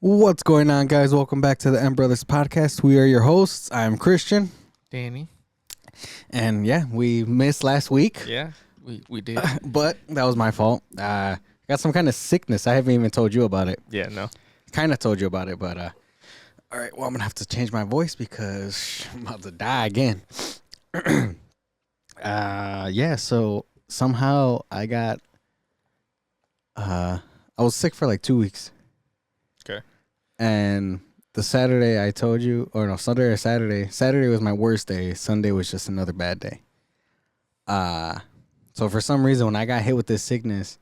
What's going on, guys? Welcome back to the M Brothers podcast. We are your hosts. I'm Christian, Danny. and yeah, we missed last week, Yeah, we did. but that was my fault. I got some kind of sickness. I haven't even told you about it. Yeah, no. Kind of told you about it, but all right. Well, I'm gonna have to change my voice because I'm about to die again. Yeah. So somehow I got I was sick for like 2 weeks. Okay. And the Saturday I told you, or no, Sunday or Saturday. Saturday was my worst day. Sunday was just another bad day. So for some reason, when I got hit with this sickness,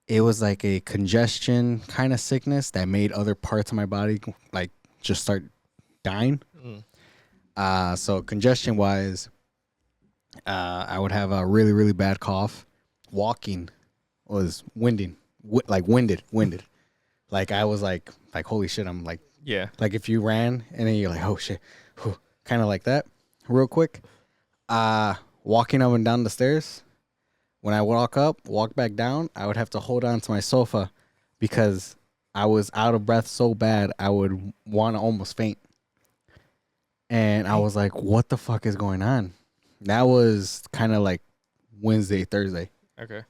it was like a congestion kind of sickness that made other parts of my body like just start dying. So congestion wise, I would have a really, really bad cough. Walking was winded. Like I was like holy shit, I'm like, Yeah. like if you ran and then you're like, oh shit, kind of like that real quick. Walking up and down the stairs, when I walk back down, I would have to hold on to my sofa because I was out of breath so bad I would want to almost faint. And I was like, what the fuck is going on? That was kind of like Wednesday, Thursday. Okay.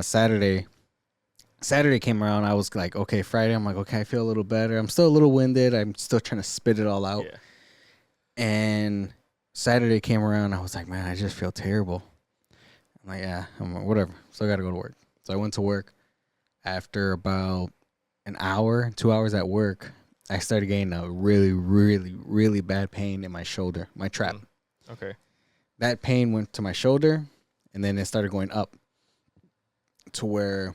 Saturday came around. I was like, okay, Friday. I'm like, okay, I feel a little better. I'm still a little winded. I'm still trying to spit it all out. Yeah. And Saturday came around. I was like, man, I just feel terrible. I'm like, yeah, I'm like, whatever. Still got to go to work. So I went to work. After about an hour, 2 hours at work, I started getting a really, really, really bad pain in my shoulder, my trap. Okay. That pain went to my shoulder, and then it started going up to where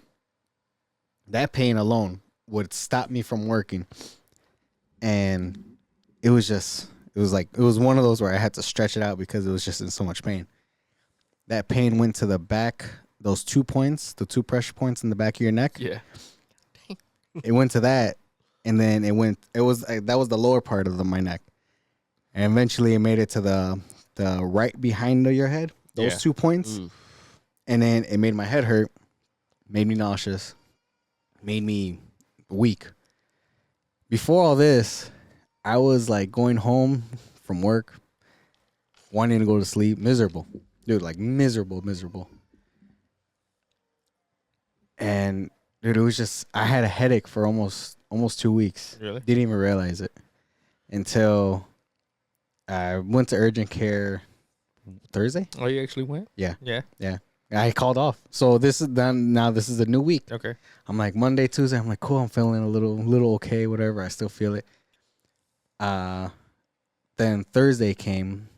that pain alone would stop me from working. And it was one of those where I had to stretch it out because it was just in so much pain. That pain went to the back, those 2 points, the 2 pressure points in the back of your neck. Yeah. It went to that, and then that was the lower part of my neck. And eventually it made it to the right behind your head, those 2 points. Oof. And then it made my head hurt, made me nauseous, made me weak. Before all this, I was like going home from work, wanting to go to sleep, miserable. Dude, like miserable. And dude, it was just, I had a headache for almost 2 weeks. Really? Didn't even realize it until I went to urgent care Thursday. Oh, you actually went? Yeah. Yeah. I called off. So this is done. Now this is a new week. Okay. I'm like Monday, Tuesday. I'm like, cool. I'm feeling a little okay, whatever. I still feel it. Then Thursday came.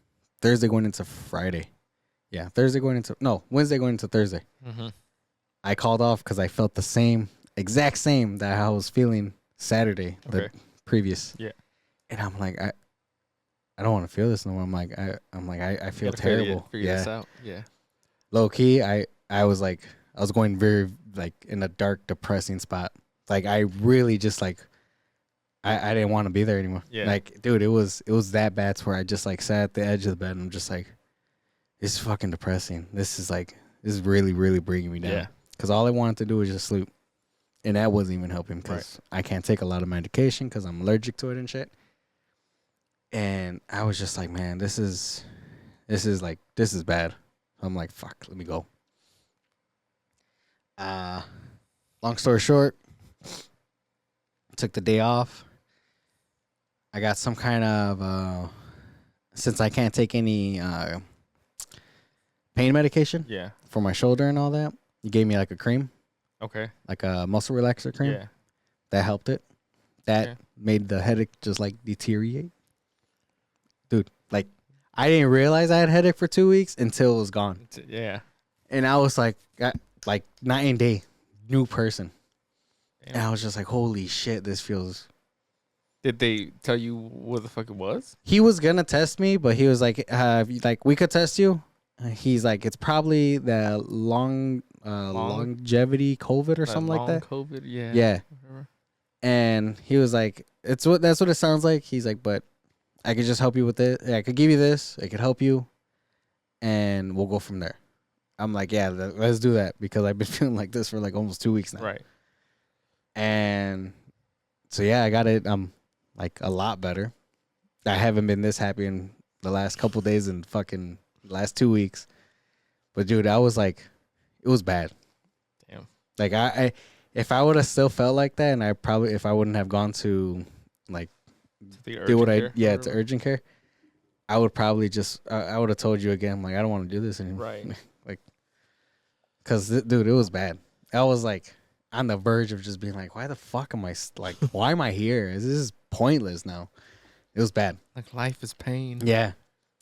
Thursday going into Friday. Yeah, Wednesday going into Thursday. Mm-hmm. I called off because I felt the exact same that I was feeling Saturday, the previous. Yeah. And I'm like, I don't want to feel this no more. I feel terrible. Figure this out. Yeah. Low key, I was going very like in a dark, depressing spot. Like I really just like I didn't want to be there anymore. Yeah. Like, dude, it was that bad to where I just like sat at the edge of the bed and I'm just like, this is fucking depressing. This is really, really bringing me down. Yeah. Because all I wanted to do was just sleep, and that wasn't even helping because I can't take a lot of medication because I'm allergic to it and shit. And I was just like, man, this is bad. I'm like, fuck, let me go. Long story short, took the day off. I got some kind of since I can't take any pain medication Yeah. for my shoulder and all that, you gave me like a cream, Okay. like a muscle relaxer cream. Yeah. That helped it. That made the headache just like deteriorate. Dude, like I didn't realize I had a headache for 2 weeks until it was gone. Yeah. And I was like night and day, new person. Damn. And I was just like, holy shit, this feels. Did they tell you what the fuck it was? He was gonna test me, but he was like, we could test you. He's like, it's probably the longevity COVID or something like that. COVID, yeah. Yeah. Whatever. And he was like, that's what it sounds like. He's like, but I could just help you with it. I could give you this. I could help you, and we'll go from there. I'm like, yeah, let's do that because I've been feeling like this for like almost 2 weeks now. Right. And So yeah, I got it. Like a lot better. I haven't been this happy in the last couple days and fucking last 2 weeks. But dude, I was like, it was bad. Damn. Like I if I would have still felt like that, and if I wouldn't have gone to like do what to urgent care, I would probably just I would have told you again, like I don't want to do this anymore. Right. Like, cause dude, it was bad. I was like on the verge of just being like, why the fuck am I like, why am I here? This is pointless now. It was bad. Like life is pain. Yeah,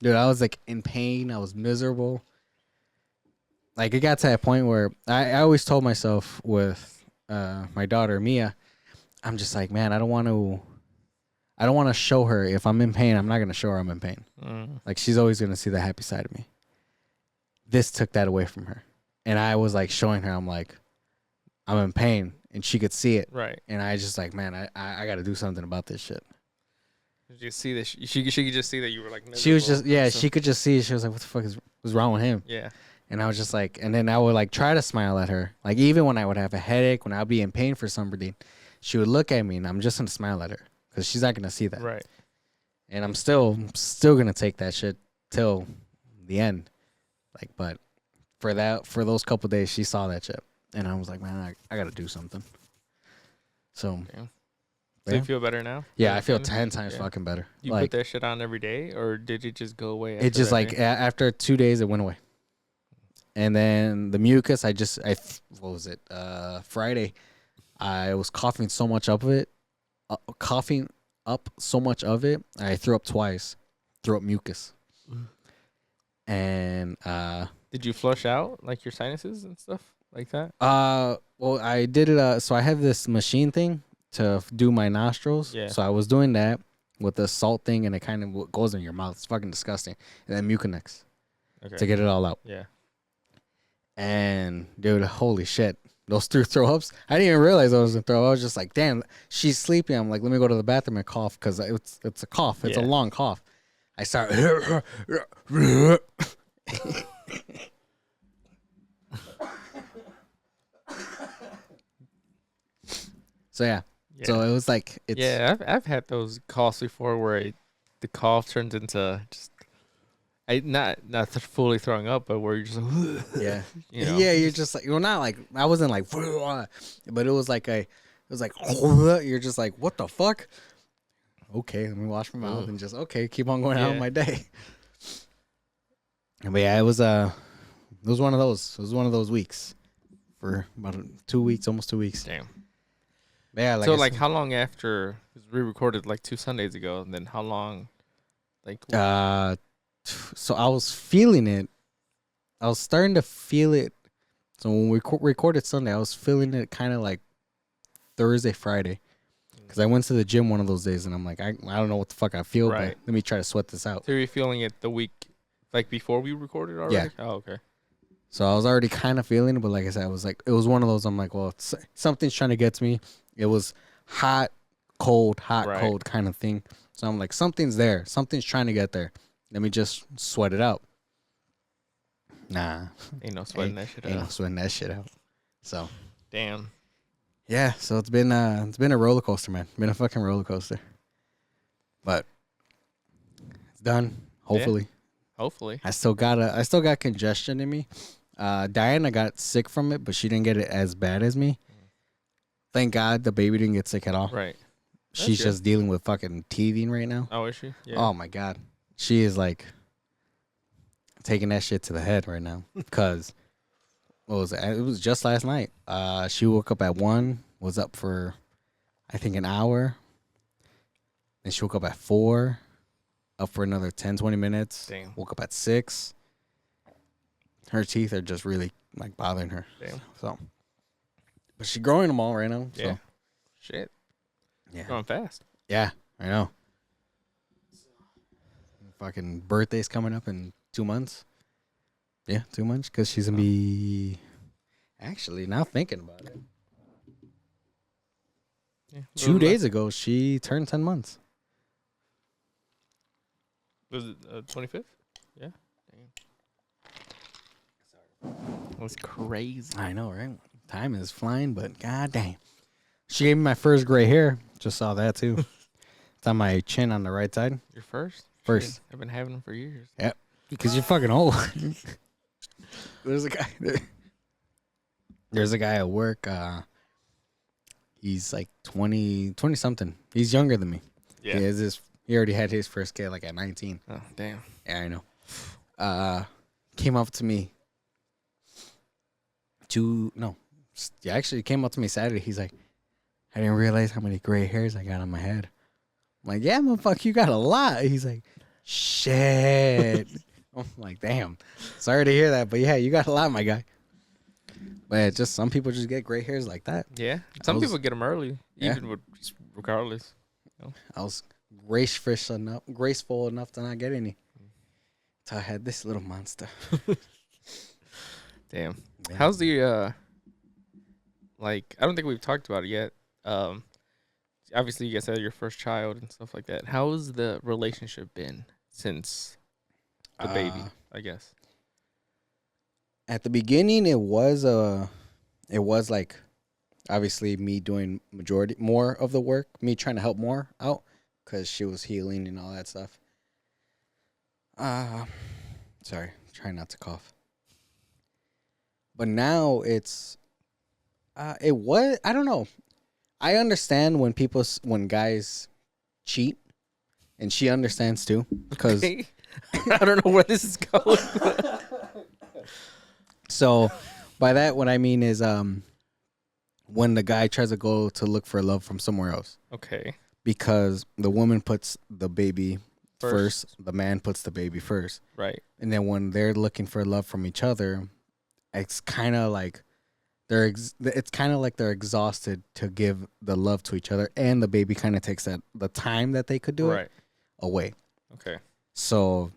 dude, I was like in pain. I was miserable. Like it got to that point where I always told myself with my daughter Mia, I'm just like, man, I don't want to show her if I'm in pain. I'm not gonna show her I'm in pain. Like she's always gonna see the happy side of me. This took that away from her, and I was like showing her, I'm like, I'm in pain, and she could see it. Right. And I just like, man, I got to do something about this shit. Did you see this? She could just see that you were like. She was just she could just see it. She was like, what the fuck was wrong with him? Yeah. And I was just like, and then I would like try to smile at her. Like even when I would have a headache, when I'd be in pain for somebody, she would look at me and I'm just gonna smile at her because she's not gonna see that. Right. And I'm still gonna take that shit till the end. Like, but for those couple days, she saw that shit, and I was like, man, I gotta do something. So. Damn. Do you feel better now? Yeah, I feel 10 times fucking better. You like, put that shit on every day, or did it just go away? It just like after 2 days, it went away. And then the mucus, what was it? Friday, I was coughing so much of it, I threw up twice, threw up mucus. And did you flush out like your sinuses and stuff like that? Well, I did it. So I have this machine thing to do my nostrils. Yeah. So I was doing that with the salt thing, and it kind of goes in your mouth. It's fucking disgusting. And then Mucinex to get it all out. Yeah. And dude, holy shit, those 3 throw ups. I didn't even realize I was gonna throw up. I was just like, damn, she's sleeping. I'm like, let me go to the bathroom and cough because it's a cough. It's a long cough. I start. So yeah. So it was like I've had those coughs before where the cough turns into just not fully throwing up, but where you're just like, yeah, you know? Yeah, you're just like, you're not like, I wasn't like, but it was like you're just like, what the fuck? Okay, let me wash my mouth and just keep on going out my day. But yeah, it was one of those. It was one of those weeks for about 2 weeks, almost 2 weeks. Damn. Yeah, like so like how long after, because we recorded like 2 Sundays ago, and then how long, like so I was feeling it. I was starting to feel it. So when we recorded Sunday, I was feeling it kind of like Thursday, Friday, because I went to the gym one of those days, and I'm like, I don't know what the fuck I feel, but let me try to sweat this out. So you're feeling it the week, like before we recorded already? Yeah. Oh, okay. So I was already kind of feeling it, but like I said, it was one of those. I'm like, well, something's trying to get to me. It was hot, cold kind of thing. So I'm like, something's there. Something's trying to get there. Let me just sweat it out. Nah. Ain't no sweating that shit out. Ain't no sweating that shit out. So. Damn. Yeah, so it's been a roller coaster, man. Been a fucking roller coaster. But it's done. Hopefully. Yeah. Hopefully. I still got congestion in me. Diana got sick from it, but she didn't get it as bad as me. Thank God the baby didn't get sick at all. Right. She's just dealing with fucking teething right now. Oh, is she? Yeah. Oh my God. She is like taking that shit to the head right now. Because what was it? It was just last night. She woke up at 1, was up for I think an hour. Then she woke up at 4, up for another 10, 20 minutes. Damn. Woke up at 6. Her teeth are just really like bothering her. Damn. So, but she's growing them all right now. So. Yeah. Shit. Yeah. Growing fast. Yeah, I know. Fucking birthday's coming up in 2 months. Yeah, 2 months, because she's gonna be. Actually, now thinking about it, yeah, 2 days ago she turned 10 months. Was it 25th? Yeah. Damn. That's crazy. I know, right? Time is flying, but god damn. She gave me my first gray hair Just saw that too. It's on my chin on the right side. Your first? First. Shit, I've been having them for years. Yep. Because you're fucking old. There's a guy. There's a guy at work. He's like 20 something. He's younger than me. Yeah. He already had his first kid like at 19. Oh, damn. Yeah, I know. Came up to me. Actually came up to me Saturday. He's like, I didn't realize how many gray hairs I got on my head. I'm like, yeah, motherfucker, you got a lot. He's like, shit. I'm like, damn. Sorry to hear that, but yeah, you got a lot, my guy. But just some people just get gray hairs like that. Yeah. Some people get them early, even with just regardless. You know? I was graceful enough to not get any. So I had this little monster. Damn. Yeah. How's the I don't think we've talked about it yet. Obviously you guys had your first child and stuff like that. How's the relationship been since the baby, I guess? At the beginning it was like obviously me doing more of the work, me trying to help more out cuz she was healing and all that stuff. Sorry, trying not to cough. But now I don't know. I understand when guys cheat, and she understands too. Because I don't know where this is going. So, by that, what I mean is, when the guy tries to go to look for love from somewhere else. Okay. Because the woman puts the baby first, the man puts the baby first. Right. And then when they're looking for love from each other, it's kind of like they're exhausted to give the love to each other, and the baby kind of takes the time that they could do it away. Okay. So,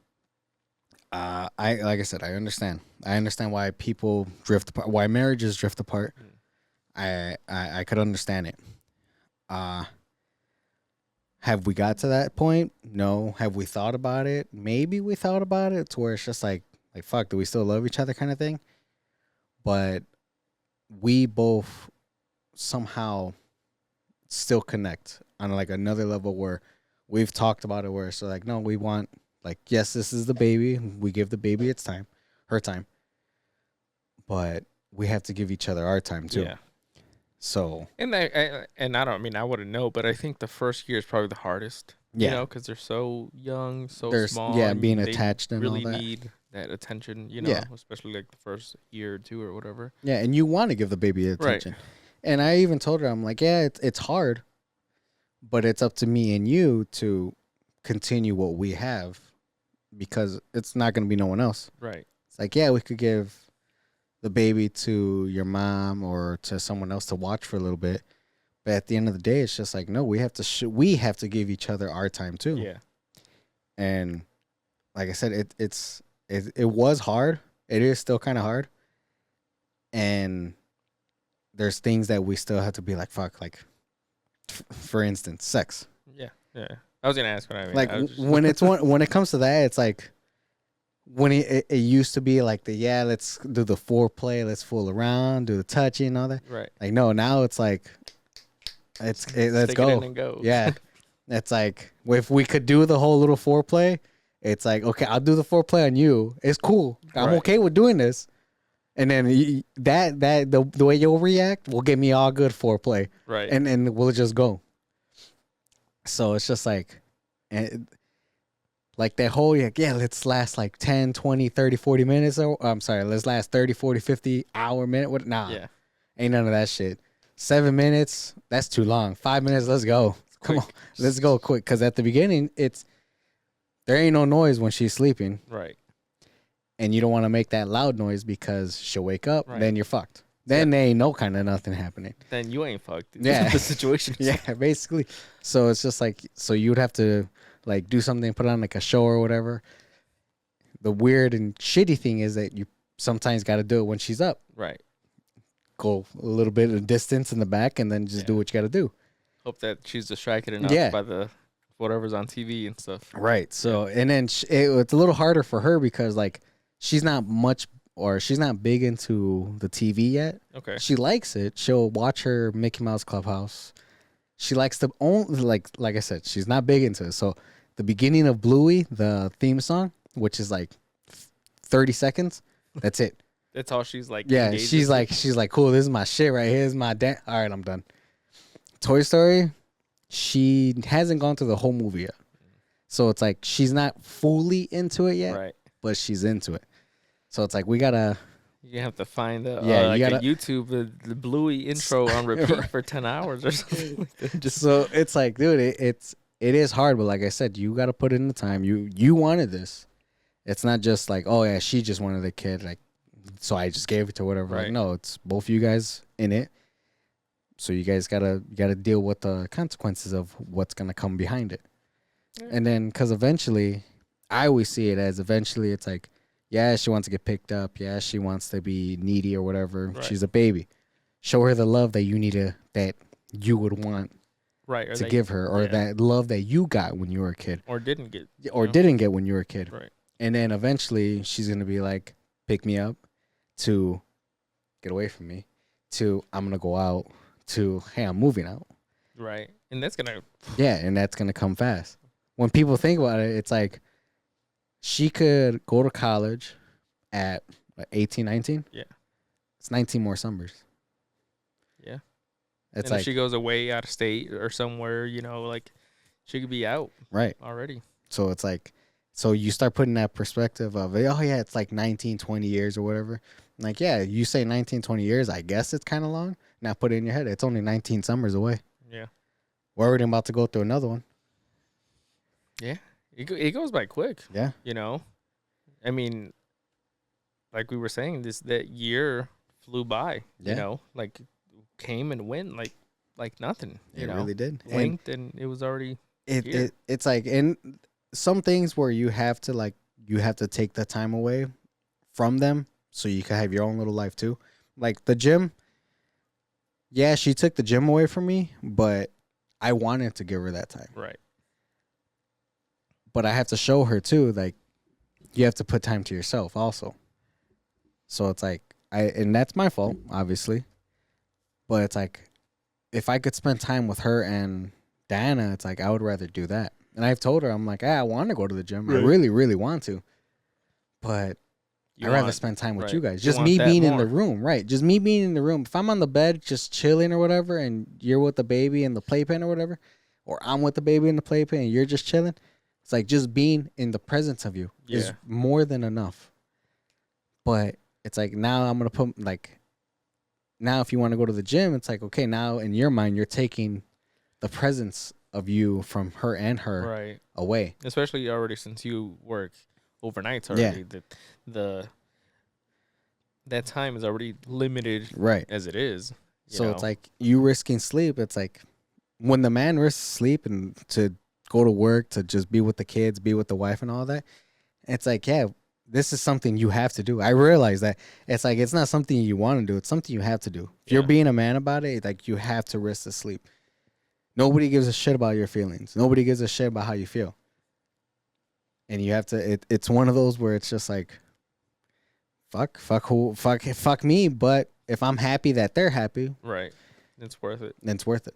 like I said, I understand. I understand why people drift apart, why marriages drift apart. I could understand it. Have we got to that point? No. Have we thought about it? Maybe we thought about it to where it's just like fuck, do we still love each other kind of thing? But we both somehow still connect on like another level where we've talked about it where it's like, no, we want, like, yes, this is the baby. We give the baby its time, her time. But we have to give each other our time too. Yeah. So. And I wouldn't know, but I think the first year is probably the hardest. Yeah. You know, because they're so young, they're small. Yeah, being attached and really all that. Need that attention, you know, especially like the first year or two or whatever. Yeah, and you want to give the baby attention. Right. And I even told her, I'm like, yeah, it's hard, but it's up to me and you to continue what we have because it's not going to be no one else. Right. It's like, yeah, we could give the baby to your mom or to someone else to watch for a little bit. But at the end of the day, it's just like, no, we have to give each other our time too. Yeah. And like I said, it was hard. It is still kind of hard. And there's things that we still have to be like, fuck, like, for instance, sex. Yeah. Yeah. I was going to ask what I mean. Like, when it comes to that, it's like, when it used to be like let's do the foreplay, let's fool around, do the touching and all that. Right. Like, no, now it's like, let's go. It in and go. Yeah. It's like, if we could do the whole little foreplay, it's like, okay, I'll do the foreplay on you. It's cool. I'm okay with doing this. And then the way you'll react will get me all good foreplay. Right. And we'll just go. So it's just like that whole, let's last like 10, 20, 30, 40 minutes. Let's last 30, 40, 50 hour minute. What? Nah. Yeah. Ain't none of that shit. 7 minutes, that's too long. 5 minutes, let's go. Come on. Let's go quick. Because at the beginning, there ain't no noise when she's sleeping. Right. And you don't want to make that loud noise because she'll wake up. Right. Then you're fucked. Then there ain't no kind of nothing happening. Then you ain't fucked. Yeah. The situation. Yeah, basically. So it's just like, so you'd have to like do something, put on like a show or whatever. The weird and shitty thing is that you sometimes got to do it when she's up. Right. Go a little bit of distance in the back and then just do what you got to do. Hope that she's distracted enough by the whatever's on TV and stuff. Right. So, and then it's a little harder for her because like she's not big into the TV yet. Okay. She likes it. She'll watch her Mickey Mouse Clubhouse. she likes to only like I said, she's not big into it. So the beginning of Bluey, the theme song, which is like 30 seconds, that's it. That's all she's like. Yeah, engaged she's with. like, cool. This is my shit right here. This is my dance. All right, I'm done. Toy Story, she hasn't gone through the whole movie yet, so it's like she's not fully into it yet, Right. but she's into it. So it's like we gotta. You have to find the Yeah, you like gotta- a YouTube the Bluey intro on repeat for 10 hours or something like that. Just So it's like, dude, it is hard, but like I said, you gotta put in the time. You wanted this. It's not just like, oh yeah, she just wanted a kid, like, so I just gave it to whatever. Like, Right. no, it's both of you guys in it. So you guys gotta deal with the consequences of what's gonna come behind it. Yeah. And then, because eventually, I always see it as eventually it's like, yeah, she wants to get picked up. Yeah, she wants to be needy or whatever. Right. She's a baby. Show her the love that that you would want right. Or to they- give her, or yeah. that love that you got when you were a kid, or didn't get. or know? didn't get when you were a kid. Right. And then eventually she's gonna be like, pick me up, to get away from me, to I'm gonna go out, to hey, I'm moving out. Right. And that's gonna. Yeah, and that's gonna come fast. When people think about it, it's like she could go to college at what, 18, 19? Yeah. It's 19 more summers. Yeah. It's And like if she goes away out of state or somewhere, like she could be out right. already. So it's like, so you start putting that perspective of, oh yeah, it's like 19, 20 years or whatever. Like, yeah, you say 19, 20 years, I guess it's kind of long. Now put it in your head, it's only 19 summers away. Yeah. Worried I'm about to go through another one. Yeah. It goes by quick. Yeah. I mean, like we were saying, that year flew by. Yeah. Like came and went like nothing. It really did. Blinked and it was already. here. It's like, in some things where you have to take the time away from them so you can have your own little life too. Like the gym. Yeah, she took the gym away from me, but I wanted to give her that time. Right. But I have to show her too, like, you have to put time to yourself also. So it's like, and that's my fault, obviously. But it's like, if I could spend time with her and Diana, it's like, I would rather do that. And I've told her, I'm like, I want to go to the gym. Right. I really, really want to. But I'd rather want- spend time with right. you guys. You Just want me that being in more. the room, right? Just me being in the room. If I'm on the bed just chilling or whatever, and you're with the baby in the playpen or whatever, or I'm with the baby in the playpen and you're just chilling, it's like just being in the presence of you is Yeah. more than enough. But it's like, now I'm going to put, like, now if you want to go to the gym, it's like, okay, now in your mind, you're taking the presence of you from her and her Right. away. Especially already since you work overnights Yeah. already. That time is already limited Right. as it is. So it's like you risking sleep. It's like when the man risks sleep and to go to work, to just be with the kids, be with the wife and all that. It's like, yeah, this is something you have to do. I realize that it's like, it's not something you want to do. It's something you have to do. If you're Yeah. being a man about it, like you have to risk the sleep. Nobody gives a shit about your feelings. Nobody gives a shit about how you feel. And you have to, it's one of those where it's just like, fuck me. But if I'm happy that they're happy, right. It's worth it. then it's worth it.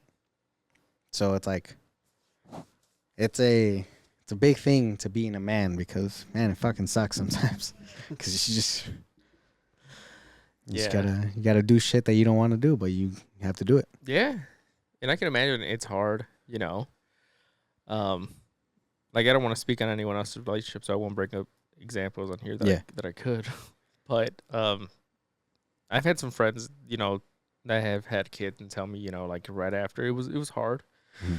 So it's like, it's a big thing to being a man, because man, it fucking sucks sometimes. Because you gotta do shit that you don't want to do, but you have to do it. Yeah. And I can imagine it's hard, Like I don't want to speak on anyone else's relationship, so I won't bring up examples on here that I could. But I've had some friends, that have had kids and tell me, like right after it was hard. Mhm.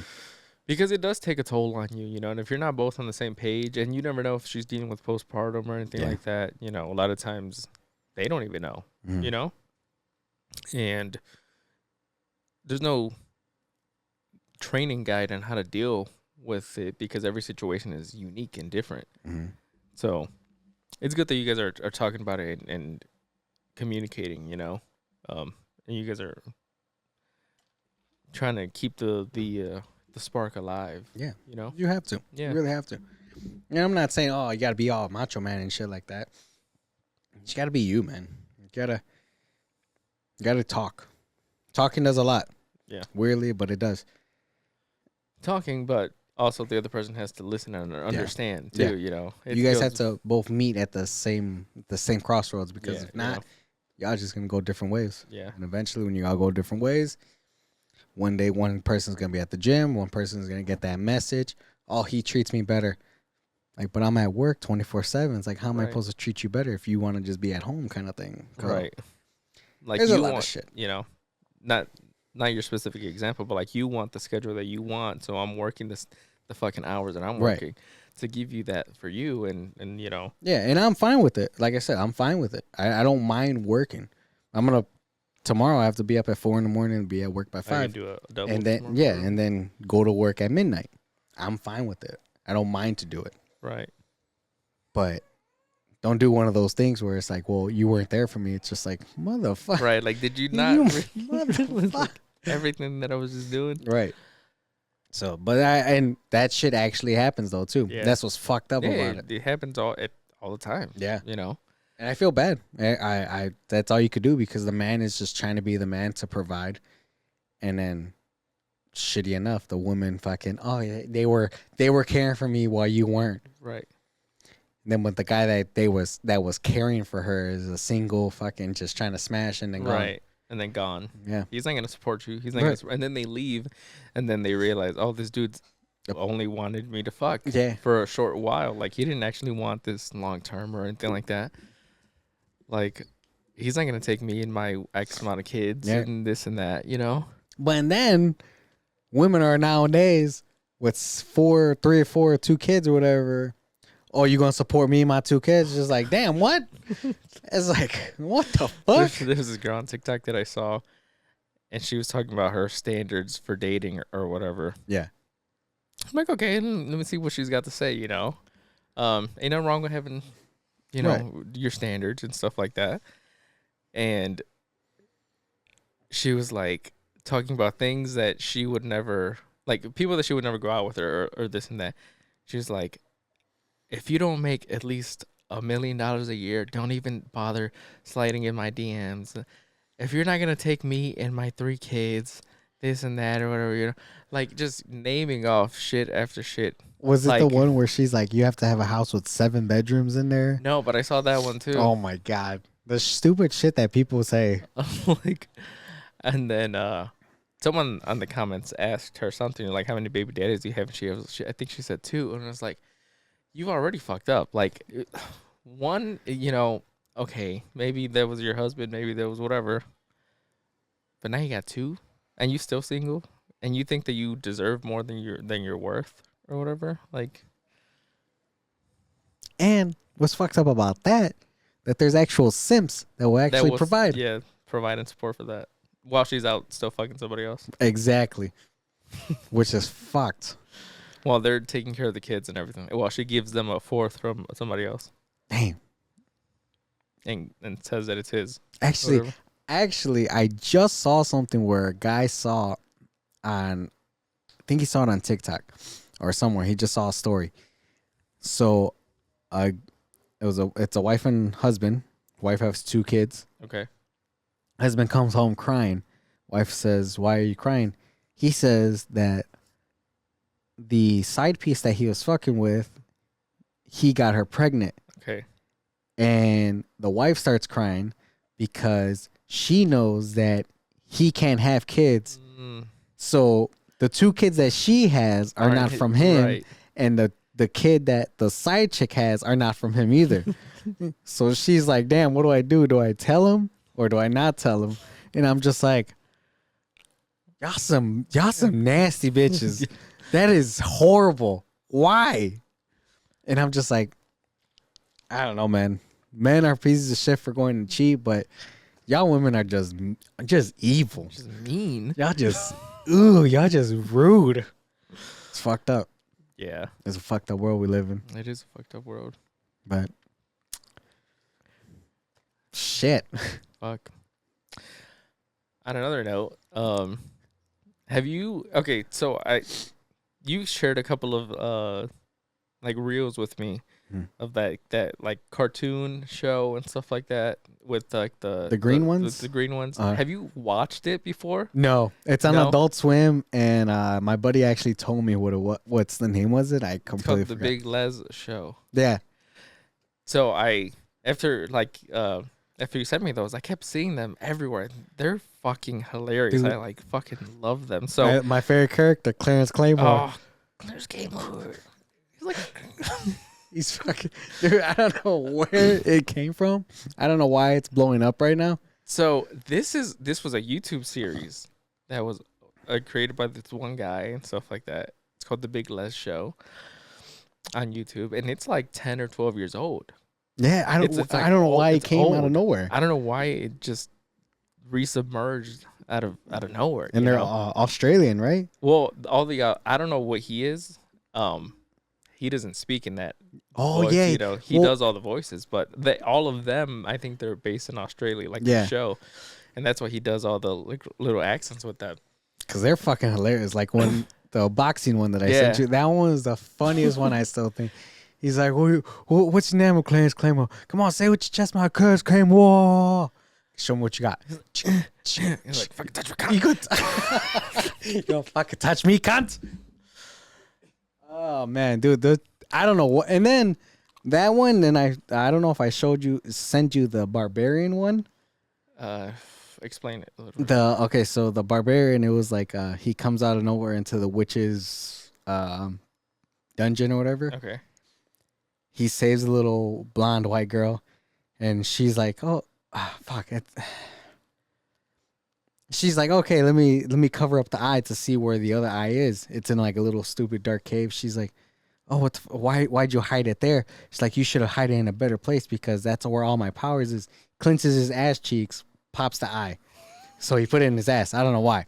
Because it does take a toll on you, and if you're not both on the same page, and you never know if she's dealing with postpartum or anything Yeah. like that, a lot of times they don't even know, Mhm. And there's no training guide on how to deal with it because every situation is unique and different. Mhm. So it's good that you guys are talking about it and communicating, and you guys are trying to keep the spark alive. Yeah. You You have to. Yeah. You really have to. And I'm not saying, oh, you gotta be all macho man and shit like that. You gotta be you, man. You gotta talk. Talking does a lot. Yeah. Weirdly, but it does. talking, but also the other person has to listen and understand too. Yeah. You know, You guys have to both meet at the same crossroads, because if not, y'all just gonna go different ways. Yeah. And eventually, when you all go different ways, one day one person's gonna be at the gym, one person's gonna get that message. Oh, he treats me better. Like, but I'm at work 24/7. It's like, how am I supposed to treat you better if you want to just be at home, kind of thing? Right. Like, there's you a lot want, of shit. you know, not your specific example, but like you want the schedule that you want, so I'm working the fucking hours that I'm working to give you that for you, and you know. Yeah, and I'm fine with it. Like I said, I'm fine with it. I don't mind working. Tomorrow I have to be up at 4 a.m. and be at work by 5. Do a double and then tomorrow? and then go to work at midnight. I'm fine with it. I don't mind to do it. Right. But don't do one of those things where it's like, well, you weren't there for me. It's just like, motherfucker. Right. Like, did you not? Motherfucker. Everything that I was just doing. Right. So, but and that shit actually happens though too. Yeah. That's what's fucked up about it. It happens all the time. Yeah. You know. And I feel bad. I that's all you could do, because the man is just trying to be the man to provide, and then, shitty enough, the woman fucking they were caring for me while you weren't. Right. And then with the guy that was caring for her is a single fucking just trying to smash and then gone. Right. And then gone. Yeah. He's not gonna support you. He's not gonna and then they leave, and then they realize, oh, this dude's only wanted me to fuck for a short while. Like, he didn't actually want this long term or anything like that. Like, he's not gonna take me and my X amount of kids and this and that, you know. But then women are nowadays with 3 or 4, 2 kids or whatever. Oh, you gonna support me and my 2 kids? Just like, damn, what? It's like, what the fuck? There's this girl on TikTok that I saw, and she was talking about her standards for dating or whatever. Yeah. I'm like, okay, let me see what she's got to say, you know. Ain't nothing wrong with having, you know, your standards and stuff like that. And she was like talking about things that she would never, like, people that she would never go out with her or this and that. She was like, if you don't make at least $1 million a year, don't even bother sliding in my DMs. If you're not gonna take me and my 3 kids, this and that or whatever, you know, like, just naming off shit after shit. Was it the one where she's like, you have to have a house with 7 bedrooms in there? No, but I saw that one too. Oh my god, the stupid shit that people say. Like, and then someone on the comments asked her something like, how many baby daddies do you have? And I think she said 2, and I was like, you've already fucked up. Like, one, you know, okay, maybe that was your husband, maybe that was whatever, but now you got 2, and you still single, and you think that you deserve more than you're worth or whatever. Like, and what's fucked up about that there's actual simps that will actually provide. Yeah, provide and support for that while she's out still fucking somebody else. Exactly. Which is fucked. While they're taking care of the kids and everything. While she gives them a 4th from somebody else. Damn. And says that it's his. Actually, I just saw something where a guy saw I think he saw it on TikTok or somewhere. He just saw a story. So, it's a wife and husband. Wife has 2 kids. Okay. Husband comes home crying. Wife says, "Why are you crying?" He says that the side piece that he was fucking with, he got her pregnant. Okay. And the wife starts crying because she knows that he can't have kids. So the 2 kids that she has are not from him. Right. And the kid that the side chick has are not from him either. So she's like, damn, what do I do? Do I tell him or do I not tell him? And I'm just like, y'all some nasty bitches. That is horrible. Why? And I'm just like, I don't know, man. Men are pieces of shit for going to cheat, but y'all women are just evil. Just mean. Y'all just rude. It's fucked up. Yeah. It's a fucked up world we live in. It is a fucked up world. But shit. Fuck. On another note, you shared a couple of like reels with me of that like cartoon show and stuff like that with like The green ones? The green ones. Uh, Have you watched it before? No, it's on No? Adult Swim, and my buddy actually told me what's the name was it? I It's completely called The forgot. Big Les Show. Yeah, So after you sent me those, I kept seeing them everywhere. They're fucking hilarious. Dude. I like fucking love them. So my favorite character, Clarence Claymore. oh, there's Game Over. He's like He's fucking dude. I don't know where it came from. I don't know why it's blowing up right now. so this was a YouTube series that was created by this one guy and stuff like that. It's called The Big Les Show on YouTube, and it's like 10 or 12 years old. Yeah, I don't. It's like I don't know why it it's came out of old. nowhere. I don't know why it just resubmerged out of nowhere. And you they're know? Australian, right? Well, all the I don't know what he is. He doesn't speak in that. Oh voice, yeah, you know, he well- does all the voices, but all of them, I think they're based in Australia, like Yeah. the show, and that's why he does all the like, little accents with that. Because they're fucking hilarious. Like when the boxing one that I Yeah. sent you, that one is the funniest one. I still think. He's like, what's your name, Clarence Claymore? Come on, say what your chest, my Clarence Claymore. Show him what you got. He's like, fucking touch my You cock. could. You don't fucking touch me, cunt. Oh man, dude, I don't know what. And then that one, then I don't know if I sent you the barbarian one. Explain it a little bit. Okay, so the barbarian, it was like he comes out of nowhere into the witch's dungeon or whatever. Okay. He saves a little blonde white girl, and she's like, "Oh, fuck it." She's like, "Okay, let me cover up the eye to see where the other eye is. It's in like a little stupid dark cave." She's like, "Oh, why'd you hide it there?" She's like, "You should have hid it in a better place because that's where all my powers is." Clenches his ass cheeks, pops the eye, so he put it in his ass. I don't know why.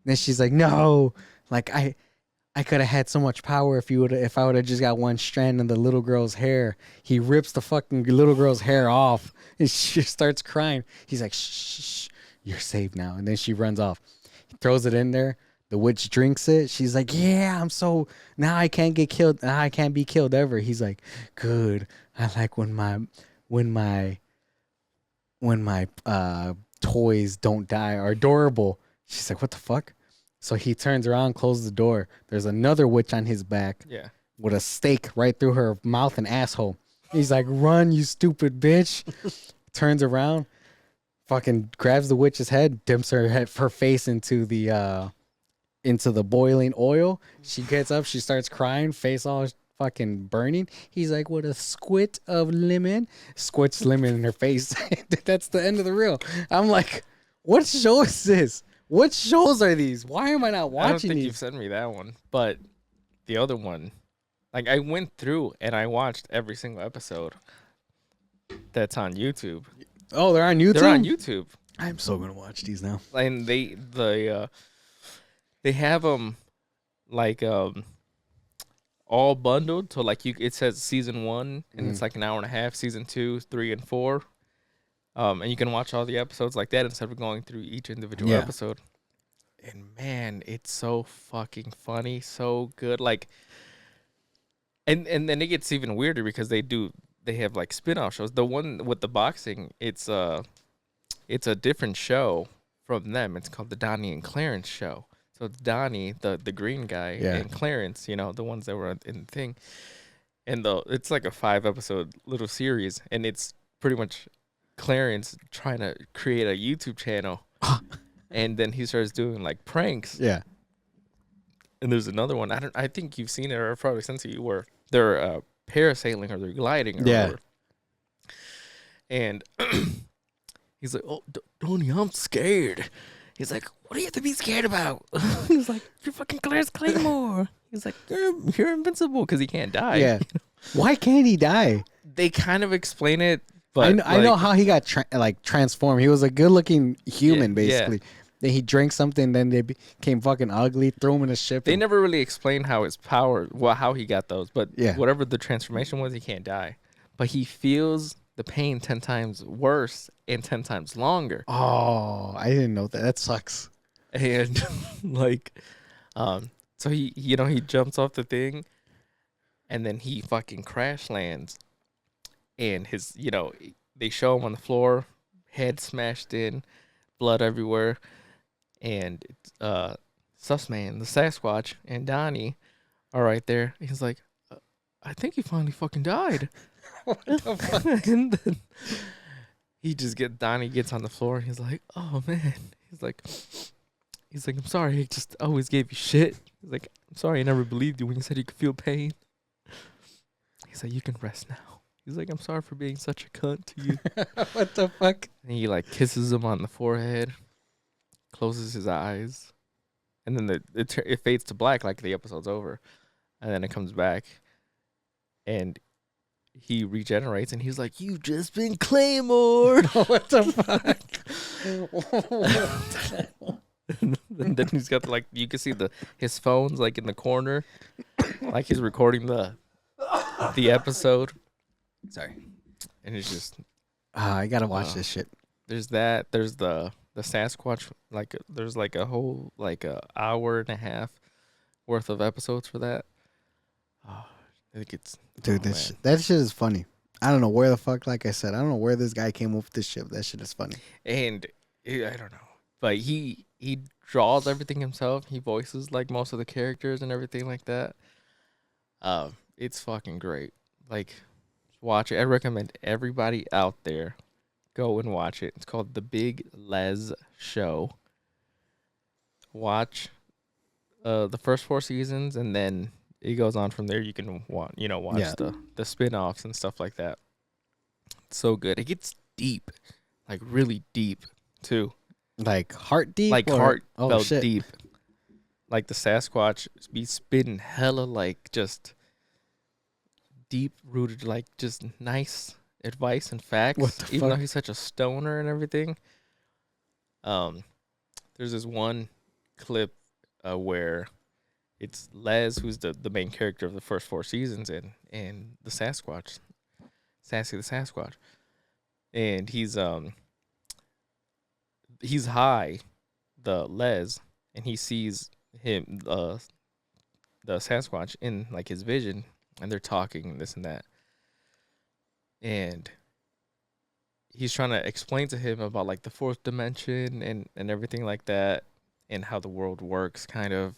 Then she's like, "No, like I could have had so much power if I would have just got one strand of the little girl's hair." He rips the fucking little girl's hair off, and she starts crying. He's like, "Shh, you're safe now." And then she runs off. He throws it in there. The witch drinks it. She's like, "Yeah, now I can't get killed. Now I can't be killed ever." He's like, "Good. I like when my toys don't die are adorable." She's like, "What the fuck?" So he turns around, closes the door. There's another witch on his back Yeah. with a stake right through her mouth and asshole. He's like, "Run, you stupid bitch." Turns around, fucking grabs the witch's head, dumps her face into the boiling oil. She gets up, she starts crying, face all fucking burning. He's like, "With a squit of lemon," squirts lemon in her face. That's the end of the reel. I'm like, what show is this? What shows are these? Why am I not I don't watching think these? you've sent me that one, but the other one, like I went through and I watched every single episode that's on YouTube. Oh, they're on YouTube? They're on YouTube. I'm so going to watch these now. And they have them like all bundled. So like it says season 1 and it's like an hour and a half, season 2, 3, and 4. And you can watch all the episodes like that instead of going through each individual Yeah. episode. And man, it's so fucking funny, so good. Like, and then it gets even weirder because they have like spin-off shows. The one with the boxing, it's a different show from them. It's called the Donnie and Clarence Show. So it's Donnie, the green guy, and Clarence, the ones that were in the thing. And it's like a 5-episode little series, and it's pretty much Clarence trying to create a YouTube channel. And then he starts doing like pranks. Yeah. And there's another one. I think you've seen it, or probably sent to you, where they're parasailing or they're gliding or whatever. And he's like, "Oh, Donnie, I'm scared." He's like, "What do you have to be scared about?" He's like, "You're fucking Clarence Claymore." He's like, "You're invincible," because he can't die. Yeah. Why can't he die? They kind of explain it, but I know how he got transformed. He was a good-looking human, basically. Then he drank something, then they became fucking ugly, threw him in a ship. They never really explained how his power, how he got those. But whatever the transformation was, he can't die. But he feels the pain 10 times worse and 10 times longer. Oh, I didn't know that. That sucks. And, so he jumps off the thing, and then he fucking crash lands, and his, they show him on the floor, head smashed in, blood everywhere, and Sussman, the Sasquatch, and Donnie are right there. He's like, I think he finally fucking died. What the fuck? And then Donnie gets on the floor. He's like, oh man. He's like, I'm sorry. I just always gave you shit. He's like, I'm sorry. I never believed you when you said you could feel pain. He's like, you can rest now. He's like, I'm sorry for being such a cunt to you. What the fuck? And he like kisses him on the forehead, closes his eyes, and then it fades to black like the episode's over, and then it comes back, and he regenerates, and he's like, "You've just been Claymored." What the fuck? And then he's got like, you can see his phone's like in the corner, like he's recording the episode. Sorry, and it's just I gotta watch this shit. there's that. There's the Sasquatch. Like there's like a whole like a hour and a half worth of episodes for that. Oh, I think it's Dude, that shit is funny. I don't know where the fuck, like I said, I don't know where this guy came up with this shit. That shit is funny. And I don't know, but he draws everything himself. He voices like most of the characters and everything like that. It's fucking great. Like, watch it. I recommend everybody out there go and watch it. It's called The Big Les Show. Watch the first 4 seasons, and then it goes on from there. You can watch the spin-offs and stuff like that. It's so good. It gets deep, like really deep too. Like heart deep? Like or? heartfelt Shit. deep. Like the Sasquatch be spitting hella like just deep rooted, like just nice advice and facts. What the even fuck? though he's such a stoner and everything. There's this one clip where it's Les who's the main character of the first 4 seasons, and the Sasquatch, Sassy the Sasquatch, and he's high, the Les, and he sees him the Sasquatch in like his vision, and they're talking and this and that, and he's trying to explain to him about like the 4th dimension and everything like that, and how the world works kind of.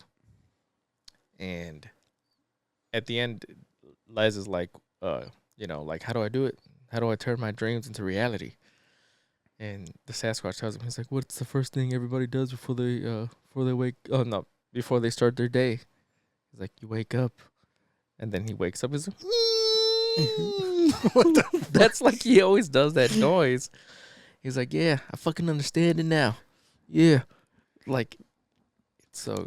And at the end, Les is like, like, how do I do it? How do I turn my dreams into reality? And the Sasquatch tells him, he's like, what's the first thing everybody does before they start their day? He's like, you wake up. And then he wakes up. He's like, What the that's like, he always does that noise. He's like, yeah, I fucking understand it now. Yeah. Like, it's so,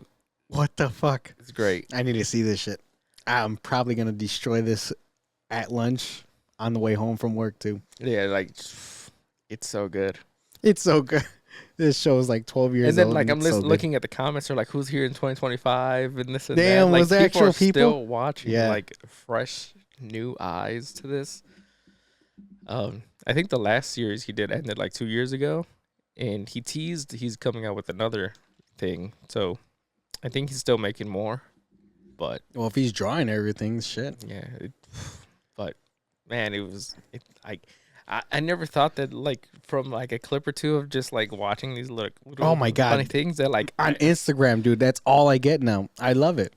What the fuck? it's great. I need to see this shit. I'm probably gonna destroy this at lunch on the way home from work too. Yeah, like, it's so good. It's so good. This show is like 12 years old. And then like I'm it's so good. looking at the comments, they're like, who's here in 2025 and this and Damn, that. Like, was there people are actual people? still watching, Yeah. like fresh new eyes to this. I think the last series he did ended like 2 years ago, and he teased he's coming out with another thing. So I think he's still making more. But Well, if he's drawing everything, shit. yeah, but man, I never thought that, like, from like a clip or two of just like watching these little Oh my God. funny things that like On Instagram, dude, that's all I get now. I love it.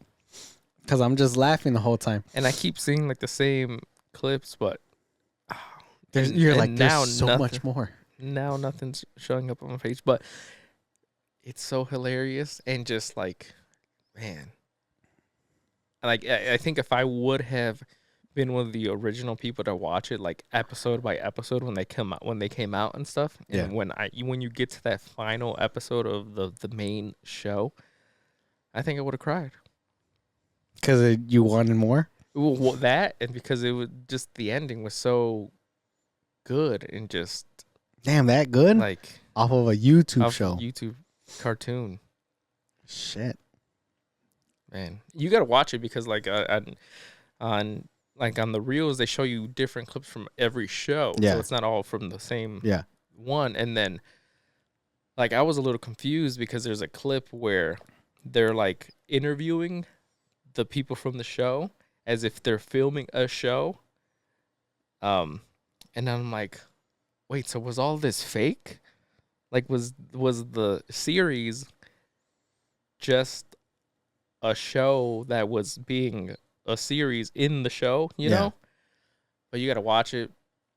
Because I'm just laughing the whole time. and I keep seeing like the same clips, but You're like, now there's so much more. now nothing's showing up on my page, but it's so hilarious and just like, man, like I think if I would have been one of the original people to watch it like episode by episode when they came out and stuff, and when you get to that final episode of the main show, I think I would have cried. Because you wanted more? Well, that, and because it was just, the ending was so good and just Damn, that good? like Off of a YouTube off show. YouTube cartoon. Shit. Man, you gotta watch it because like on the reels they show you different clips from every show, Yeah. so it's not all from the same Yeah. one. And then like I was a little confused because there's a clip where they're like interviewing the people from the show, as if they're filming a show. And I'm like, wait, so was all this fake? Like, was the series just a show that was being a series in the show, you know? But you got to watch it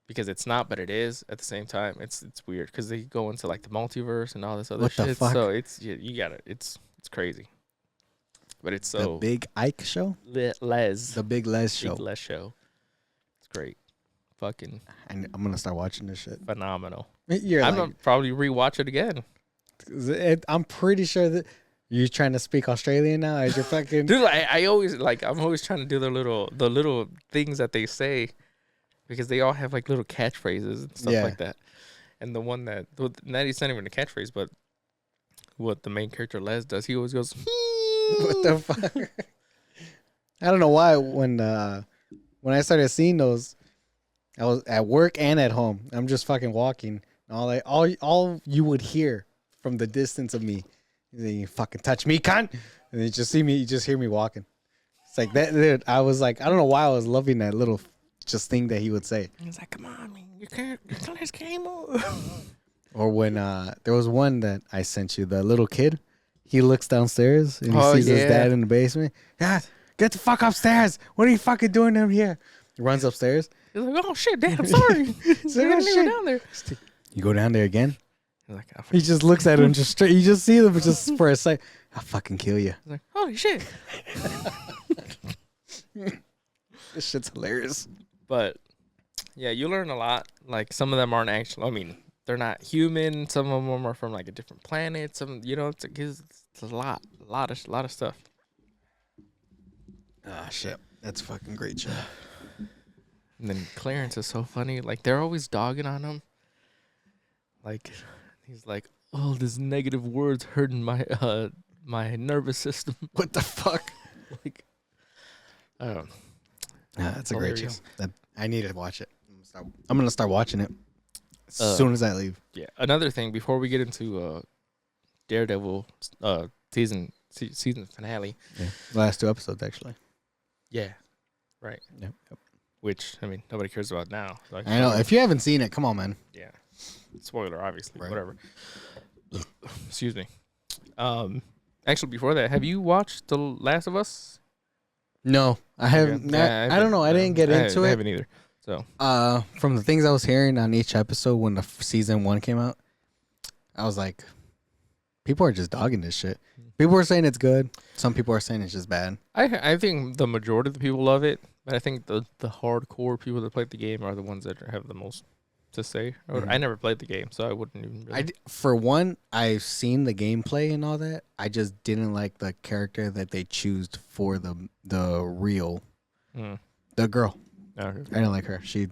because it's not, but it is at the same time. It's weird because they go into like the multiverse and all this other What shit. the fuck? So you got it. It's crazy. But it's so The Big Ike show? Les. The Big Les show. Big Les show. It's great. Fucking I'm going to start watching this shit. phenomenal. You're I'm like, gonna probably rewatch it again. I'm pretty sure that you're trying to speak Australian now as you're fucking. Dude, I always like I'm always trying to do the little things that they say because they all have like little catchphrases and stuff like that. And the one that it's not even a catchphrase, but what the main character Les does, he always goes, What the fuck? I don't know why when I started seeing those, I was at work and at home. I'm just fucking walking. And all you would hear from the distance of me, you fucking touch me, cunt. And you just hear me walking. It's like that. Dude, I was like, I don't know why I was loving that little just thing that he would say. He's like, come on, man, you can't let game move. Or when there was one that I sent you, the little kid, he looks downstairs and he sees his dad in the basement. Yeah, get the fuck upstairs. What are you fucking doing down here? He runs upstairs. He's like, oh shit, Dad, I'm sorry. He's like, I oh, didn't shit. go down there. You go down there again? He's like, oh, He just looks at him just straight. You just see them just for a second. I'll fucking kill you. He's like, holy shit. This shit's hilarious. But yeah, you learn a lot. Like some of them aren't actually. I mean, they're not human. Some of them are from like a different planet. Some, it's a lot of stuff. Ah, shit. That's fucking great shit. And then Clarence is so funny. Like they're always dogging on him. Like he's like, oh, this negative words hurting my nervous system. What the fuck? Like, I don't know. That's a great show. Hilarious. I need to watch it. I'm gonna start watching it as soon as I leave. Yeah. Another thing before we get into Daredevil season finale. Yeah. Last 2 episodes actually. Yeah. Right. Yep. Which I mean nobody cares about now. Like, I know. If you haven't seen it, come on, man. Yeah. Spoiler, obviously. Right. Whatever. Excuse me. Actually, before that, have you watched The Last of Us? No, I haven't. Yeah, I don't know. I didn't get into I it. haven't either. So, from the things I was hearing on each episode when the season 1 came out, I was like, people are just dogging this shit. People are saying it's good. Some people are saying it's just bad. I think the majority of the people love it, but I think the hardcore people that played the game are the ones that have the most to say. Mhm. I never played the game, so I wouldn't even. Really... For one, I've seen the gameplay and all that. I just didn't like the character that they chose for the real, the girl. Okay. I didn't like her. She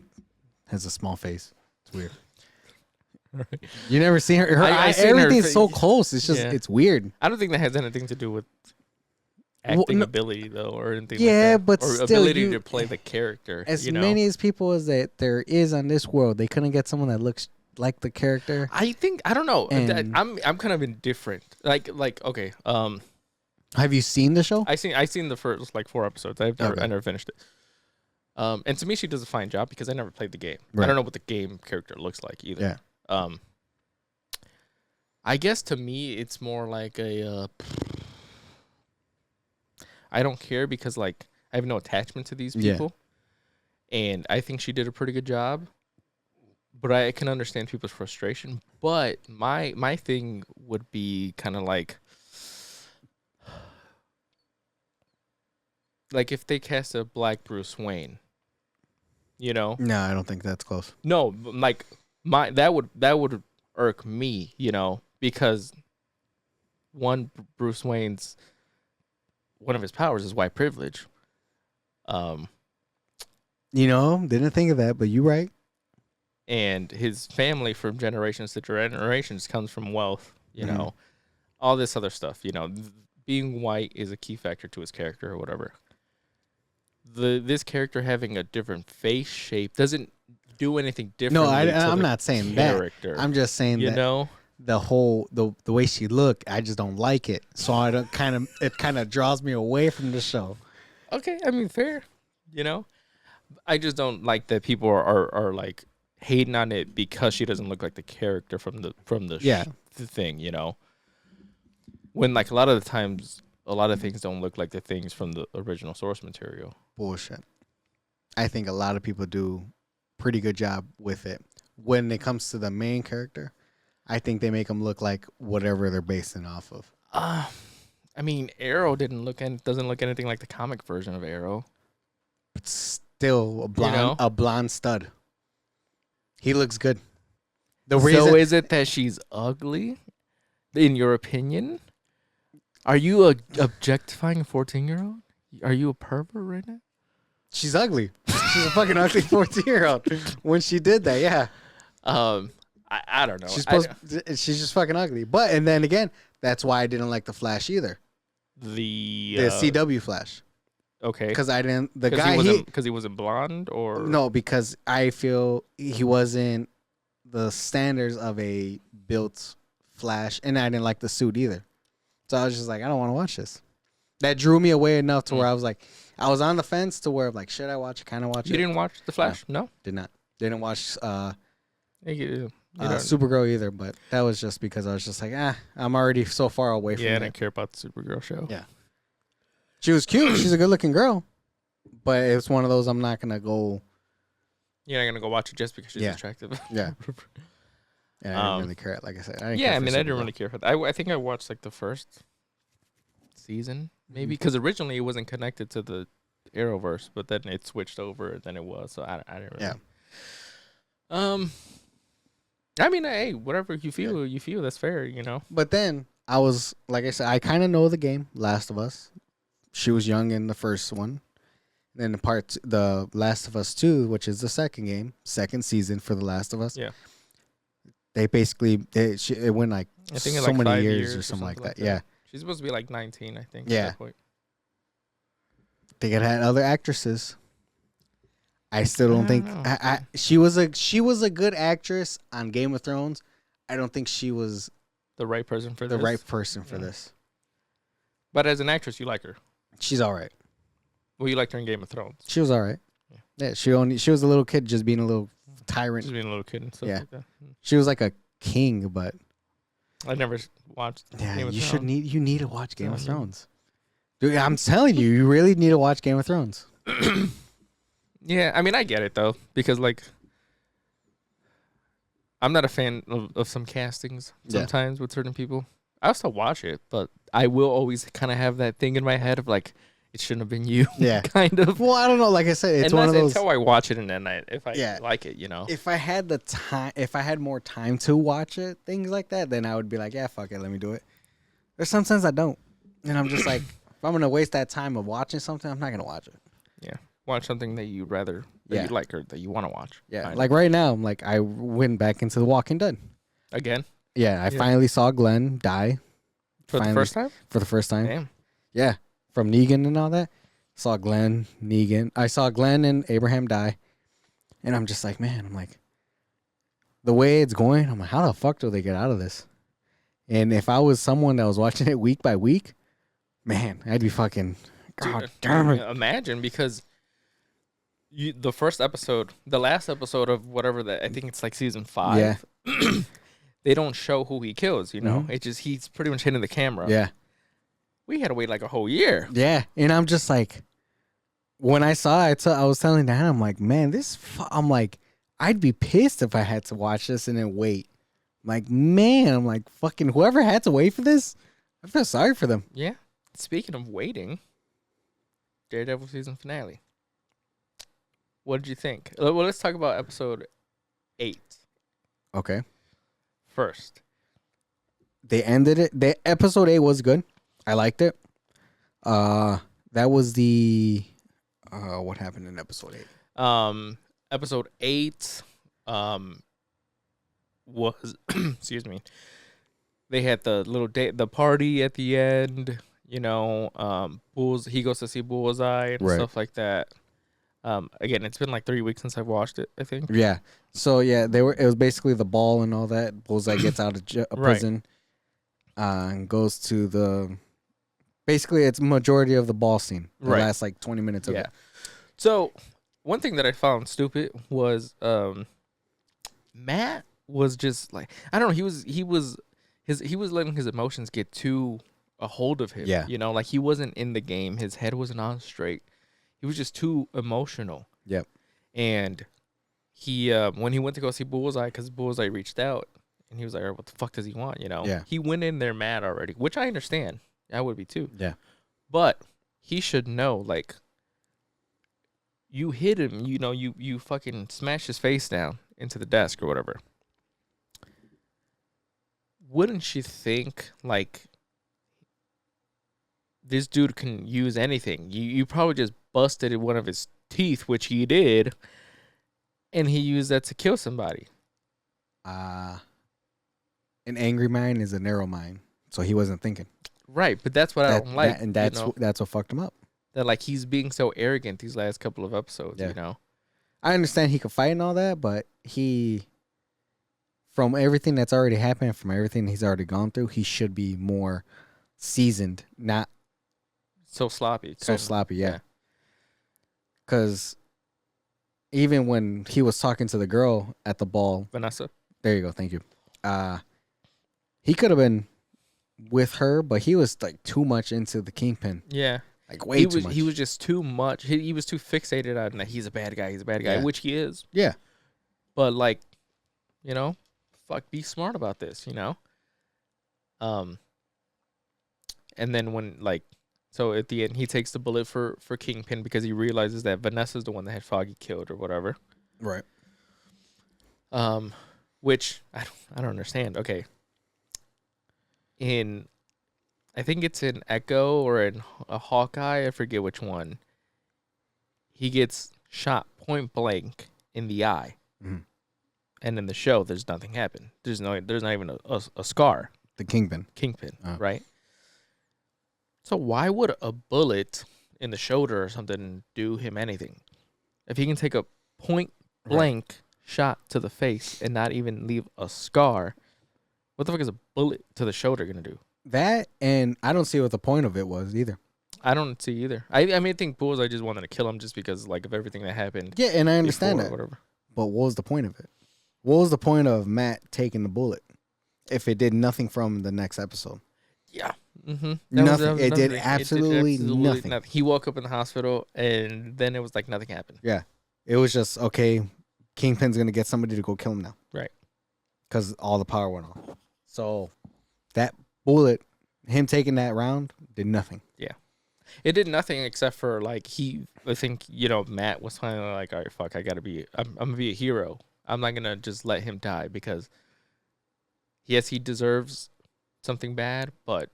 has a small face. It's weird. You never seen her. I seen her everything's face. so close. It's just it's weird. I don't think that has anything to do with acting no, ability though, or anything. Yeah, like that. but or still, ability to play the character. As many as people as that there is on this world, they couldn't get someone that looks like the character. I think I don't know. And I'm kind of indifferent. Like okay. Have you seen the show? I seen the first like 4 episodes. I never finished it. And to me, she does a fine job because I never played the game. Right. I don't know what the game character looks like either. Yeah. I guess to me, it's more like a. I don't care because like I have no attachment to these people, and I think she did a pretty good job. But I can understand people's frustration. But my thing would be kind of like if they cast a black Bruce Wayne, you know? No, I don't think that's close. No, like that would irk me, you know, because Bruce Wayne's one of his powers is white privilege. Didn't think of that, but you're right. And his family from generations to generations comes from wealth, you know, all this other stuff, you know, being white is a key factor to his character or whatever. This character having a different face shape doesn't do anything different. No, I'm not saying character. that. I'm just saying you that know the whole the way she looked, I just don't like it. So it kind of draws me away from the show. Okay, I mean fair. You know, I just don't like that people are like hating on it because she doesn't look like the character from the the thing. You know, when like a lot of the times, a lot of things don't look like the things from the original source material. Bullshit. I think a lot of people do pretty good job with it. When it comes to the main character, I think they make them look like whatever they're basing off of. I mean, Arrow doesn't look anything like the comic version of Arrow. But still a blonde, You know? a blonde stud. He looks good. So is it that she's ugly, in your opinion? Are you objectifying a 14-year-old? Are you a pervert right now? She's ugly. She's a fucking ugly 14-year-old when she did that. Yeah. I don't know. She's just fucking ugly. But and then again, that's why I didn't like the Flash either. The CW Flash. Okay. Because I didn't. Because he wasn't blonde, or no, because I feel he wasn't the standards of a built Flash, and I didn't like the suit either. So I was just like, I don't want to watch this. That drew me away enough to where I was like, I was on the fence to where like, should I watch it? Kind of watch it. You didn't watch the Flash? No. Did not. Didn't watch You Supergirl either, but that was just because I was just like, I'm already so far away from it. Yeah, I didn't care about the Supergirl show. Yeah. She was cute. She's a good looking girl. But it's one of those I'm not gonna go. You're not gonna go watch it just because she's attractive. Yeah. Yeah, I didn't really care. Like I said, I didn't really care for that. I think I watched like the first season, maybe, because originally it wasn't connected to the Arrowverse, but then it switched over, and then it was. So I didn't really. Yeah. I mean, hey, whatever you feel that's fair, you know. But then I was, like I said, I kind of know the game, Last of Us. She was young in the first one. Then the Last of Us 2, which is the second game, second season for the Last of Us. Yeah. They basically, it went like I think so like many 5 years or something like that. Yeah. She's supposed to be like 19, I think. Yeah. At that point. They could have had other actresses. I still don't think she was a good actress on Game of Thrones. I don't think she was the right person for the right person for this. But as an actress, you like her. She's all right. Well, you liked her in Game of Thrones. She was all right. Yeah, she was a little kid just being a little tyrant. Just being a little kid and stuff like that. She was like a king, but I never watched Game of Thrones. You need to watch Game of Thrones. Dude, I'm telling you, you really need to watch Game of Thrones. Yeah, I mean, I get it, though, because, like, I'm not a fan of some castings sometimes with certain people. I'll still watch it, but I will always kind of have that thing in my head of, like, it shouldn't have been you, kind of. Well, I don't know. Like I said, it's one of those. That's how I watch it, and then if I like it, you know. If I had the time, if I had more time to watch it, things like that, then I would be like, yeah, fuck it, let me do it. There's sometimes I don't, and I'm just like, if I'm gonna waste that time of watching something, I'm not gonna watch it. Yeah, watch something that you rather you like or that you want to watch. Yeah, like right now, I'm like, I went back into The Walking Dead again. Yeah, I finally saw Glenn die for the first time. For the first time. Damn. Yeah. From Negan and all that. Saw Glenn, Negan. I saw Glenn and Abraham die. And I'm just like, man, I'm like, the way it's going, I'm like, how the fuck do they get out of this? And if I was someone that was watching it week by week, man, I'd be fucking, God damn it. Imagine, because the first episode, the last episode of whatever that, I think it's like season 5. Yeah. They don't show who he kills, you know? It just, he's pretty much hitting the camera. Yeah. We had to wait like a whole year. Yeah, and I'm just like, when I saw it, I was telling Dan, I'm like, man, I'm like, I'd be pissed if I had to watch this and then wait. I'm like, man, I'm like, fucking whoever had to wait for this, I feel sorry for them. Yeah. Speaking of waiting, Daredevil season finale. What did you think? Well, let's talk about episode 8. Okay. First. They ended it. Episode 8 was good. I liked it. That was the what happened in episode 8? Episode 8 was excuse me. They had the little the party at the end, you know, he goes to see Bullseye and stuff like that. Again, it's been like 3 weeks since I've watched it, I think. Yeah. So yeah, it was basically the ball and all that. Bullseye gets out of prison and goes to the basically, it's majority of the ball scene. The last like 20 minutes of it. So, one thing that I found stupid was Matt was just like, I don't know, he was letting his emotions get too a hold of him. Yeah. You know, like he wasn't in the game. His head wasn't on straight. He was just too emotional. Yep. And he when he went to go see Bullseye, because Bullseye reached out and he was like, "Oh, what the fuck does he want?" You know? Yeah. He went in there mad already, which I understand. I would be too. Yeah. But he should know, like, you hit him, you know, you fucking smashed his face down into the desk or whatever. Wouldn't you think, like, this dude can use anything? You probably just busted one of his teeth, which he did, and he used that to kill somebody. An angry mind is a narrow mind, so he wasn't thinking. Right, but that's what I don't like. And that's that's what fucked him up. That, like, he's being so arrogant these last couple of episodes, Yeah. you know? I understand he could fight and all that, but from everything that's already happened, from everything he's already gone through, he should be more seasoned, not So sloppy. so sloppy. Yeah. Because even when he was talking to the girl at the ball, Vanessa. there you go, thank you. He could have been with her, but he was like too much into the Kingpin. Yeah. Like way too much. He was just too much. He was too fixated on that he's a bad guy. He's a bad guy, Yeah. which he is. Yeah. But, like, you know, fuck, be smart about this, you know? And then when, like, so at the end, he takes the bullet for Kingpin because he realizes that Vanessa's the one that had Foggy killed or whatever. Right. Which I don't understand. Okay. I think it's in Echo or in a Hawkeye, I forget which one. He gets shot point blank in the eye. Mhm. And in the show, there's nothing happened. There's not even a scar. The Kingpin. Kingpin, Oh. right? So why would a bullet in the shoulder or something do him anything? If he can take a point blank shot to the face and not even leave a scar, what the fuck is a bullet to the shoulder gonna do? That, and I don't see what the point of it was either. I don't see either. I mean, I think Bullseye just wanted to kill him just because, like, of everything that happened. Yeah, and I understand before or that. whatever. But what was the point of it? What was the point of Matt taking the bullet if it did nothing from the next episode? Yeah. Mm-hmm. Nothing. It did absolutely nothing. He woke up in the hospital, and then it was like nothing happened. Yeah. It was just, okay, Kingpin's going to get somebody to go kill him now. Right. Because all the power went off. So that bullet, him taking that round, did nothing. Yeah. It did nothing except for, like, I think, you know, Matt was finally like, all right, fuck, I'm going to be a hero. I'm not going to just let him die because, yes, he deserves something bad, but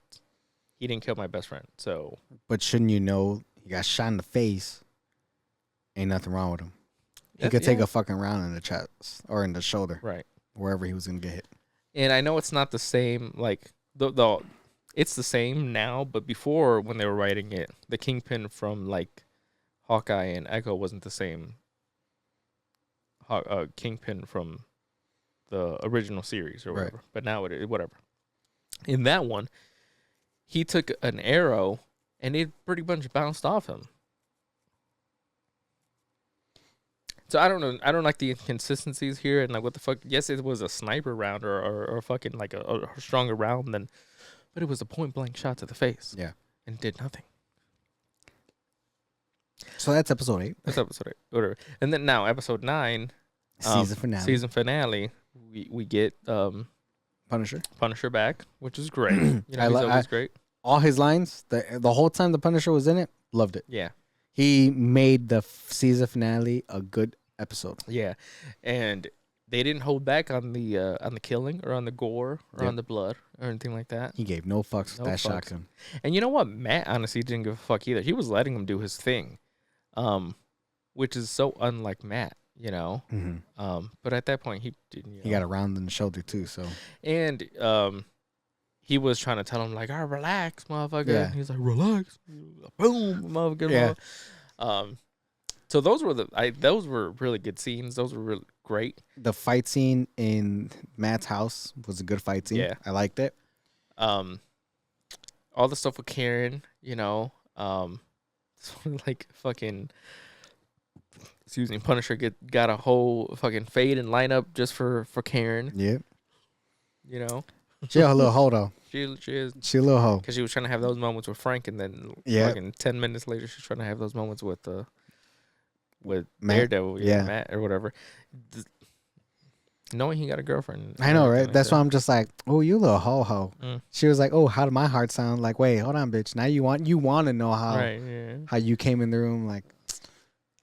he didn't kill my best friend. So, But shouldn't you know he got shot in the face? Ain't nothing wrong with him. He could take a fucking round in the chest or in the shoulder, right. wherever he was going to get hit. And I know it's not the same, like, it's the same now, but before, when they were writing it, the Kingpin from, like, Hawkeye and Echo wasn't the same Kingpin from the original series or whatever. Right. But now whatever. In that one, he took an arrow and it pretty much bounced off him. So I don't know. I don't like the inconsistencies here and, like, what the fuck. Yes, it was a sniper round or fucking like a stronger round than, but it was a point blank shot to the face. Yeah. And did nothing. So that's episode 8. That's episode 8. Whatever. And then now episode 9. Season finale. Season finale. We get Punisher back, which is great. You know, he's always great. All his lines, the whole time the Punisher was in it, loved it. Yeah. He made the season finale a good episode. Yeah. And they didn't hold back on the killing or on the gore or on the blood or anything like that. He gave no fucks with that fucks. shotgun. And you know what? Matt honestly didn't give a fuck either. He was letting him do his thing, which is so unlike Matt, you know. Mm-hmm. But at that point, he didn't. He got a round in the shoulder too. So and he was trying to tell him, like, "Oh, relax, motherfucker." Yeah. And he's like, "Relax." Boom, motherfucker. Yeah. So those were really good scenes. Those were really great. the fight scene in Matt's house was a good fight scene. Yeah. I liked it. All the stuff with Karen, you know, like fucking excuse me, Punisher got a whole fucking fade and lineup just for Karen. Yeah. You know, She a little hoe though. she is She a little hoe. because she was trying to have those moments with Frank, and then Yeah. fucking 10 minutes later, she's trying to have those moments with Matt? Daredevil, Yeah. Matt or whatever. Knowing he got a girlfriend, I know, and everything right? like That's that. why I'm just like, oh, you little ho. Mm. She was like, oh, how did my heart sound? Like, wait, hold on, bitch. Now you want to know Right, yeah. how you came in the room? Like,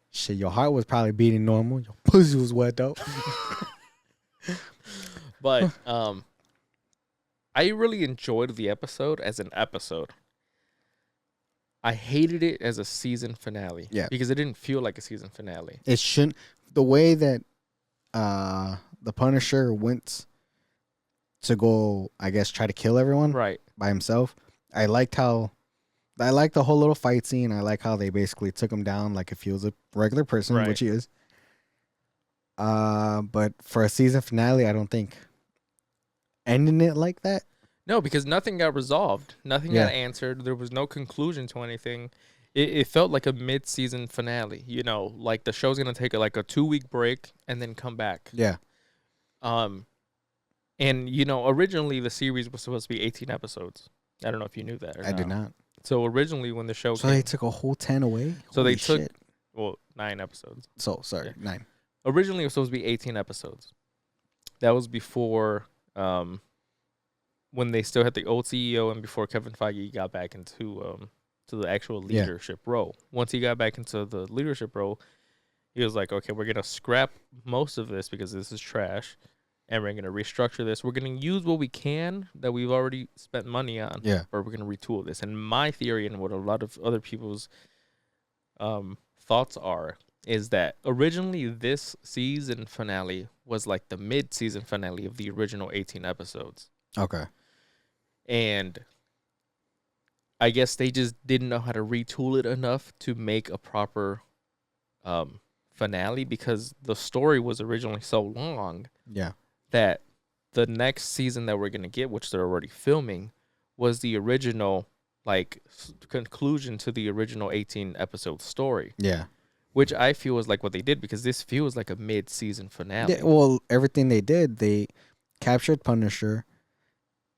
shit, your heart was probably beating normal. Your pussy was wet though. But I really enjoyed the episode as an episode. I hated it as a season finale. Yeah. Because it didn't feel like a season finale. It shouldn't. The way that the Punisher went to go, I guess, try to kill everyone Right. by himself. I liked the whole little fight scene. I like how they basically took him down like if he was a regular person, Right. which he is. But for a season finale, I don't think ending it like that. No, because nothing got resolved. Nothing got answered. There was no conclusion to anything. It felt like a mid-season finale. You know, like the show's going to take like a 2-week break and then come back. Yeah. And, you know, originally the series was supposed to be 18 episodes. I don't know if you knew that or I did not. So originally when the show So came, they took a whole 10 away? So Holy they took- shit. well, 9 episodes. So, sorry, Yeah. 9. Originally it was supposed to be 18 episodes. That was before when they still had the old CEO and before Kevin Feige got back into to the actual leadership role. Once he got back into the leadership role, he was like, okay, we're going to scrap most of this because this is trash, and we're going to restructure this. We're going to use what we can that we've already spent money on, Yeah. or we're going to retool this. And my theory, and what a lot of other people's thoughts are, is that originally this season finale was like the mid-season finale of the original 18 episodes. Okay. And I guess they just didn't know how to retool it enough to make a proper finale, because the story was originally so long Yeah. that the next season that we're going to get, which they're already filming, was the original like conclusion to the original 18 episode story. Yeah. Which I feel is like what they did, because this feels like a mid-season finale. Yeah, well, everything they did, they captured Punisher,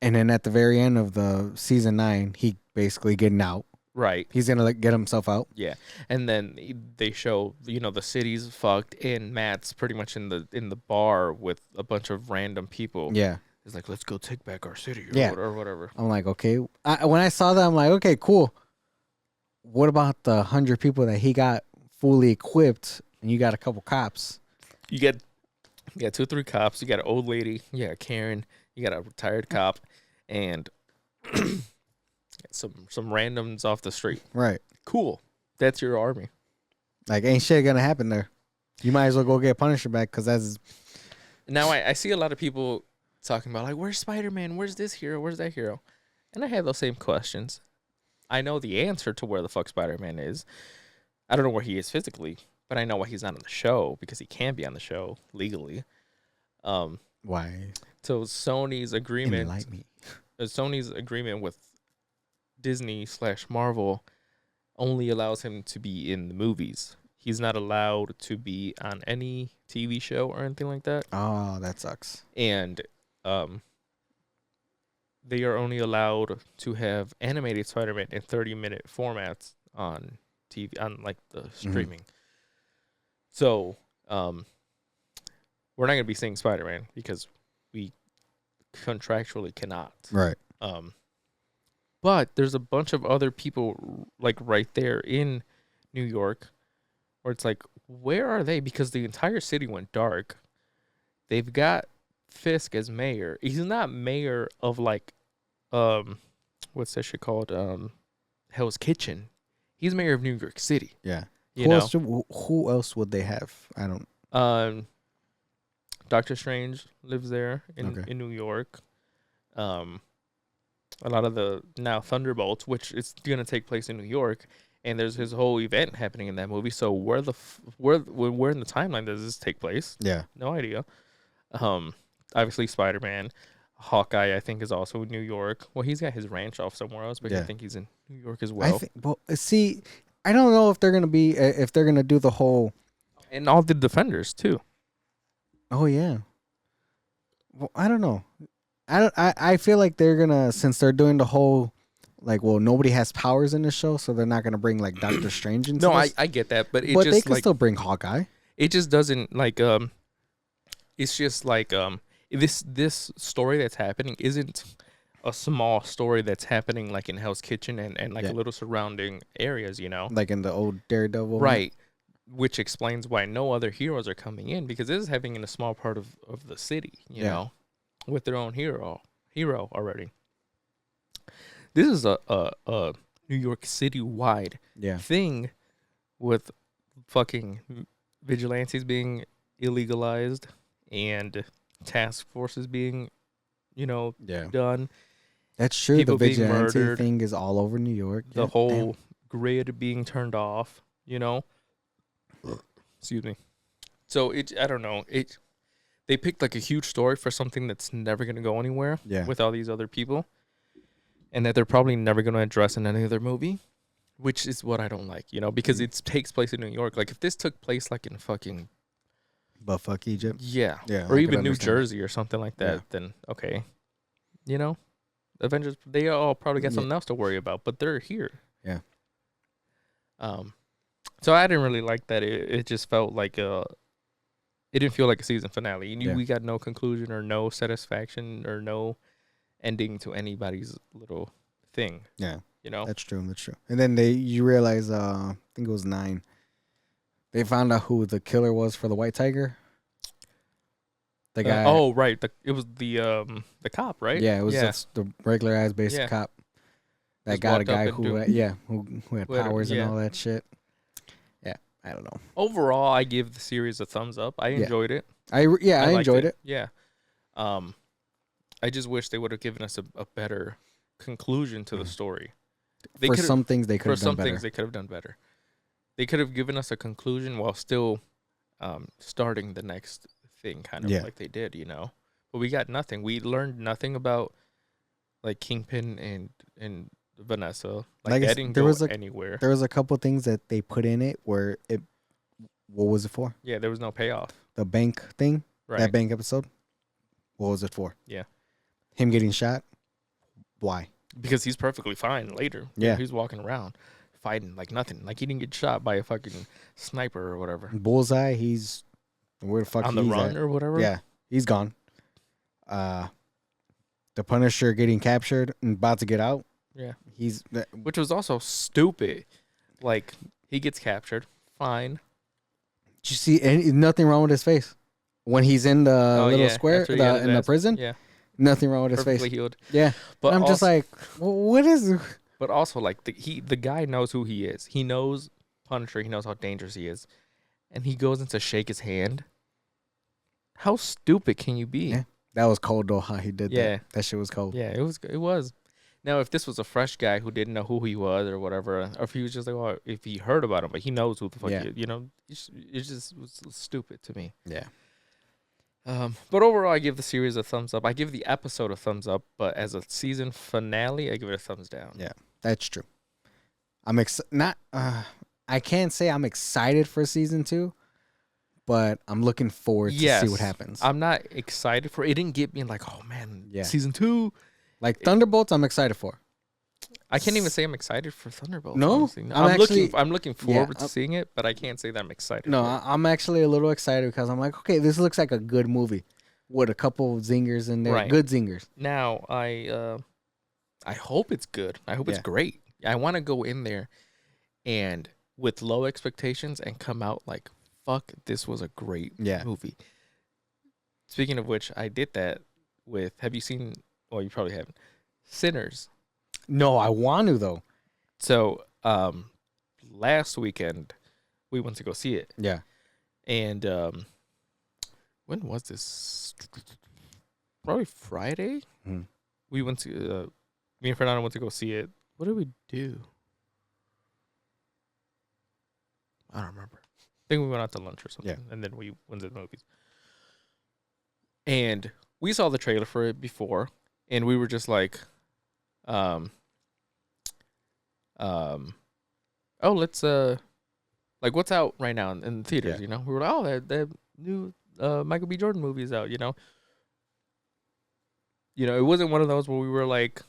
and then at the very end of the season 9, he basically getting out. Right. He's gonna like get himself out. Yeah. And then they show, you know, the city's fucked, and Matt's pretty much in the bar with a bunch of random people. Yeah. It's like, let's go take back our city, or whatever. I'm like, okay. When I saw that, I'm like, okay, cool. What about the 100 people that he got fully equipped, and you got a couple cops? You get 2 or 3 cops. You got an old lady. You got Karen. You got a retired cop, and some randoms off the street. Right. Cool. That's your army. Like, ain't shit gonna happen there. You might as well go get Punisher back, because that's... Now, I see a lot of people talking about, like, where's Spider-Man? Where's this hero? Where's that hero? And I have those same questions. I know the answer to where the fuck Spider-Man is. I don't know where he is physically, but I know why he's not on the show, because he can't be on the show legally. Why? So Sony's agreement... Enlighten me. Sony's agreement with Disney/Marvel only allows him to be in the movies. He's not allowed to be on any TV show or anything like that. Oh, that sucks. And they are only allowed to have animated Spider-Man in 30-minute formats on TV, on like the streaming. So we're not going to be seeing Spider-Man because we contractually cannot. Right. But there's a bunch of other people like right there in New York where it's like, where are they? Because the entire city went dark. They've got Fisk as mayor. He's not mayor of like, what's that shit called? Hell's Kitchen. He's mayor of New York City. Yeah. You know? Who else would they have? I don't... Doctor Strange lives there in New York. A lot of the now Thunderbolts, which is going to take place in New York, and there's his whole event happening in that movie. So where in the timeline does this take place? Yeah. No idea. Obviously Spider-Man, Hawkeye, I think, is also in New York. Well, he's got his ranch off somewhere else, but I think he's in New York as well. I don't know if they're gonna do the whole And all the Defenders too. Oh yeah. Well, I don't know. I feel like they're gonna, since they're doing the whole like, well, nobody has powers in the show, so they're not gonna bring like Doctor Strange into No, this. I get that, but it But they just can like still bring Hawkeye. it just doesn't like it's just like this story that's happening isn't a small story that's happening like in Hell's Kitchen and like Yeah. a little surrounding areas, you know. Like in the old Daredevil. one. Right. Which explains why no other heroes are coming in, because this is happening in a small part of the city, you Yeah. know, with their own hero already. This is a New York City wide Yeah. thing with fucking vigilantes being illegalized and task forces being, you know, Yeah. done. That's true. People The being vigilante murdered. thing is all over New York. The Yeah, whole grid being turned off, you know. Excuse me. So I don't know. They picked like a huge story for something that's never gonna go anywhere Yeah. with all these other people, and that they're probably never gonna address in any other movie, which is what I don't like, you know, because it takes place in New York. Like if this took place like in fucking But fuck Egypt. yeah, Yeah, or I even could New understand that. Jersey or something like that, Yeah. then okay, you know, Avengers, they all probably got Yeah. something else to worry about, but they're here. Yeah. So I didn't really like that. It just felt like it didn't feel like a season finale. Yeah. We got no conclusion or no satisfaction or no ending to anybody's little thing. Yeah. You know? That's true. That's true. And then you realize, I think it was 9. They found out who the killer was for the White Tiger. The guy. Oh, right. It was the cop, right? Yeah, it was just the regular ass basic Yeah. cop. That Just got a walked up guy and who, do- who had Who had a- powers and yeah. all that shit. Yeah, I don't know. Overall, I give the series a thumbs up. I enjoyed it. I liked enjoyed it. Yeah. I just wish they would have given us a better conclusion to the story. For some things they could For have done some better. things they could have done better. They could have given us a conclusion while still starting the next thing, kind of Yeah. like they did, you know. But we got nothing. We learned nothing about like Kingpin and Vanessa. Like Like I that said, didn't there go was anywhere. There was a couple things that they put in it where it. What was it for? Yeah, there was no payoff. The bank thing. Right. That bank episode. What was it for? Yeah. Him getting shot. Why? Because he's perfectly fine later. Yeah. He's walking around fighting like nothing. Like he didn't get shot by a fucking sniper or whatever. Bullseye. He's where the fuck On the he's run at. or whatever. Yeah, he's gone. The Punisher getting captured and about to get out. Yeah. He's Which was also stupid. Like he gets captured. Fine. Did you see nothing wrong with his face when he's in the little square After he got his in the ass- prison? Yeah. Nothing wrong with his Perfectly face. healed. Yeah, But I'm just also- like, what is? But also, like the guy knows who he is. He knows Punisher. He knows how dangerous he is, and he goes in to shake his hand. How stupid can you be? Yeah. That was cold though. How he did Yeah. that. That shit was cold. Yeah, it was. It was. Now, if this was a fresh guy who didn't know who he was or whatever, or if he was just like, well, if he heard about him, but he knows who the fuck Yeah. he is, you know, it just was stupid to me. Yeah. But overall, I give the series a thumbs up. I give the episode a thumbs up, but as a season finale, I give it a thumbs down. Yeah. That's true. I'm not. I can't say I'm excited for season 2, but I'm looking forward to see what happens. I'm not excited for it. It didn't get me like, oh man, Yeah. season 2. Like Thunderbolts, I'm excited for. I can't even say I'm excited for Thunderbolts. No? honestly. I'm looking forward to seeing it, but I can't say that I'm excited. No, for it. I'm actually a little excited because I'm like, okay, this looks like a good movie with a couple of zingers in there, Right. good zingers. Now I hope it's good. I hope it's Yeah. great. I want to go in there and with low expectations and come out like, fuck, this was a great Yeah. movie. Speaking of which, I did that with. Have you seen? Well, you probably haven't. Sinners. No, I want to though. So last weekend we went to go see it, Yeah. and when was this? Probably Friday. Hmm. We went to me and Fernando went to go see it. What did we do? I don't remember. I think we went out to lunch or something, and then we went to the movies. And we saw the trailer for it before, and we were just like, oh, let's Like what's out right now in the theaters? Yeah. You know, we were like, oh, that new Michael B. Jordan movie is out. It wasn't one of those where we were like,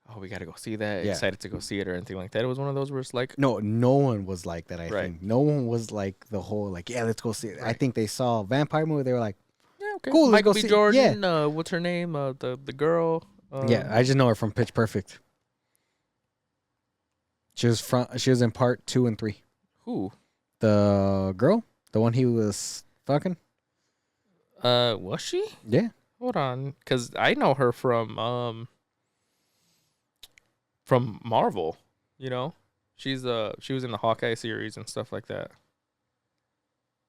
oh, we got to go see that, Yeah. excited to go see it or anything like that. It was one of those where it's like, No one was like that. I Right. think no one was like the whole like, yeah, let's go see it. I Right. think they saw a vampire movie. They were like, yeah, okay. Cool, let's Michael go B. see- Jordan, what's her name? The girl. yeah, I just know her from Pitch Perfect. She was in part 2 and 3. Who? The girl, the one he was fucking. Was she? Yeah. Hold on, because I know her from Marvel. You know, she was in the Hawkeye series and stuff like that.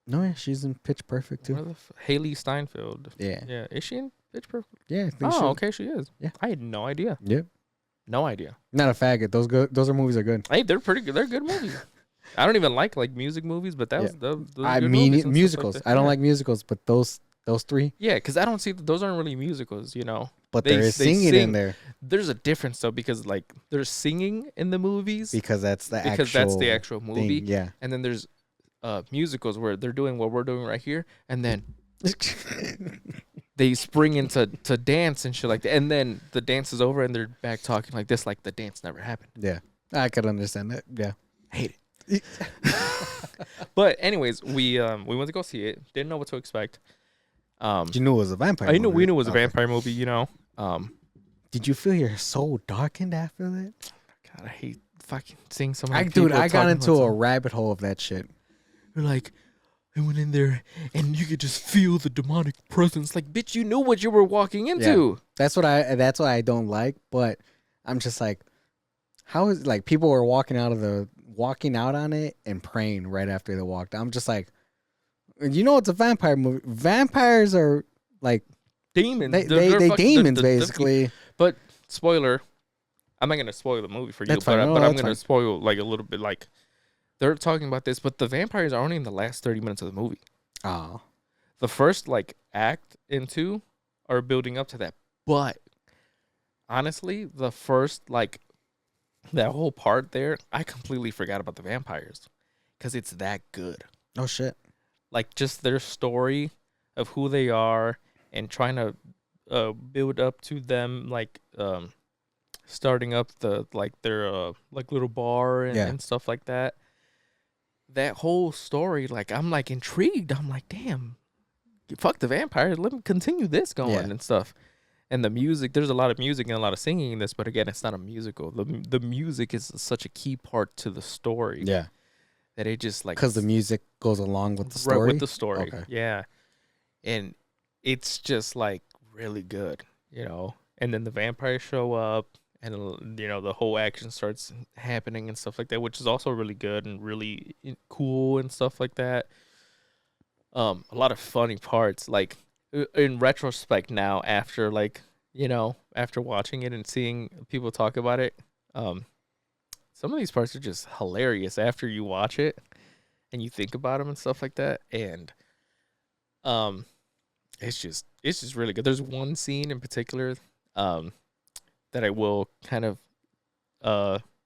No, yeah, she's in Pitch Perfect too. Where the Haley Steinfeld. Yeah. Yeah, is she in Pitch Perfect? Yeah. I think Oh, okay, she is. Yeah. I had no idea. Yep. No idea. Not a faggot. Those are movies are good. Hey, they're pretty good. They're good movies. I don't even like music movies, but that Yeah. was those I good mean movies and stuff like musicals. that. I don't Yeah. like musicals, but those 3. Yeah, because I don't see those aren't really musicals. But They- there is they singing sing in there There's a difference though, because like there's singing in the movies because that's the because that's the actual thing. movie, Yeah. and then there's musicals where they're doing what we're doing right here, and then they spring into dance and shit like that, and then the dance is over and they're back talking like this, like the dance never happened. Yeah. I could understand that. Yeah. Hate it. But anyways, we went to go see it. Didn't know what to expect. You knew it was a vampire We knew movie. it was a Okay. vampire movie. Did you feel your soul darkened after that? God, I hate fucking seeing so many Dude, people I got talking into about a rabbit hole of that shit. They're like, I went in there and you could just feel the demonic presence. Like, bitch, you knew what you were walking into. That's what I don't like, but I'm just like, how is like people were walking out on it and praying right after they walked. I'm just like, it's a vampire movie. Vampires are like Demons. they They're fucking- demons they're- basically. But spoiler, I'm not gonna spoil the movie for you, That's fine. but, No, but I'm that's gonna fine. spoil like a little bit. Like they're talking about this, but the vampires are only in the last 30 minutes of the movie. Oh, The first like act and 2 are building up to that, but honestly, the first like that whole part there, I completely forgot about the vampires because it's that good. oh shit. Like just their story of who they are and trying to build up to them, like starting up their like little bar and stuff like that. That whole story, like I'm like intrigued. I'm like, damn, fuck the vampires. Let me continue this going and stuff. And the music, there's a lot of music and a lot of singing in this, but again, it's not a musical. The music is such a key part to the story. Yeah, That it just like because the music goes along with the story. Right, with the story. Okay. Yeah. And it's just like really good, And then the vampires show up and the whole action starts happening and stuff like that, which is also really good and really cool and stuff like that. A lot of funny parts, like in retrospect now, after after watching it and seeing people talk about it, some of these parts are just hilarious after you watch it and you think about them and stuff like that. And it's just really good. There's one scene in particular that I will kind of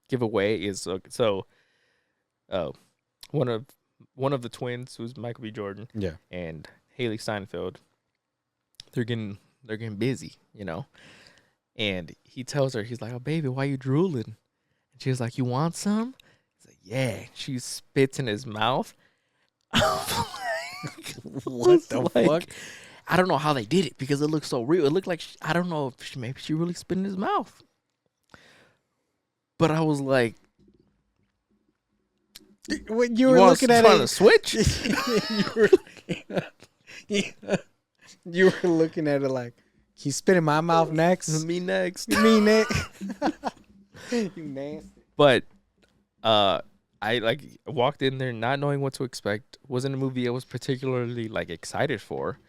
give away is one of the twins, who's Michael B. Jordan, and Haley Steinfeld, they're getting busy, and he tells her, he's like, "Oh baby, why you drooling?" And she's like, "You want some?" He's like, "Yeah." She spits in his mouth. What the fuck? I don't know how they did it because it looked so real. It looked like I don't know if maybe she really spit in his mouth. But I was like, when you were looking at trying it, to switch. you were looking at it like, he spit in my mouth next. Me next. Me next. You nasty. But I like walked in there not knowing what to expect. Wasn't a movie I was particularly like excited for.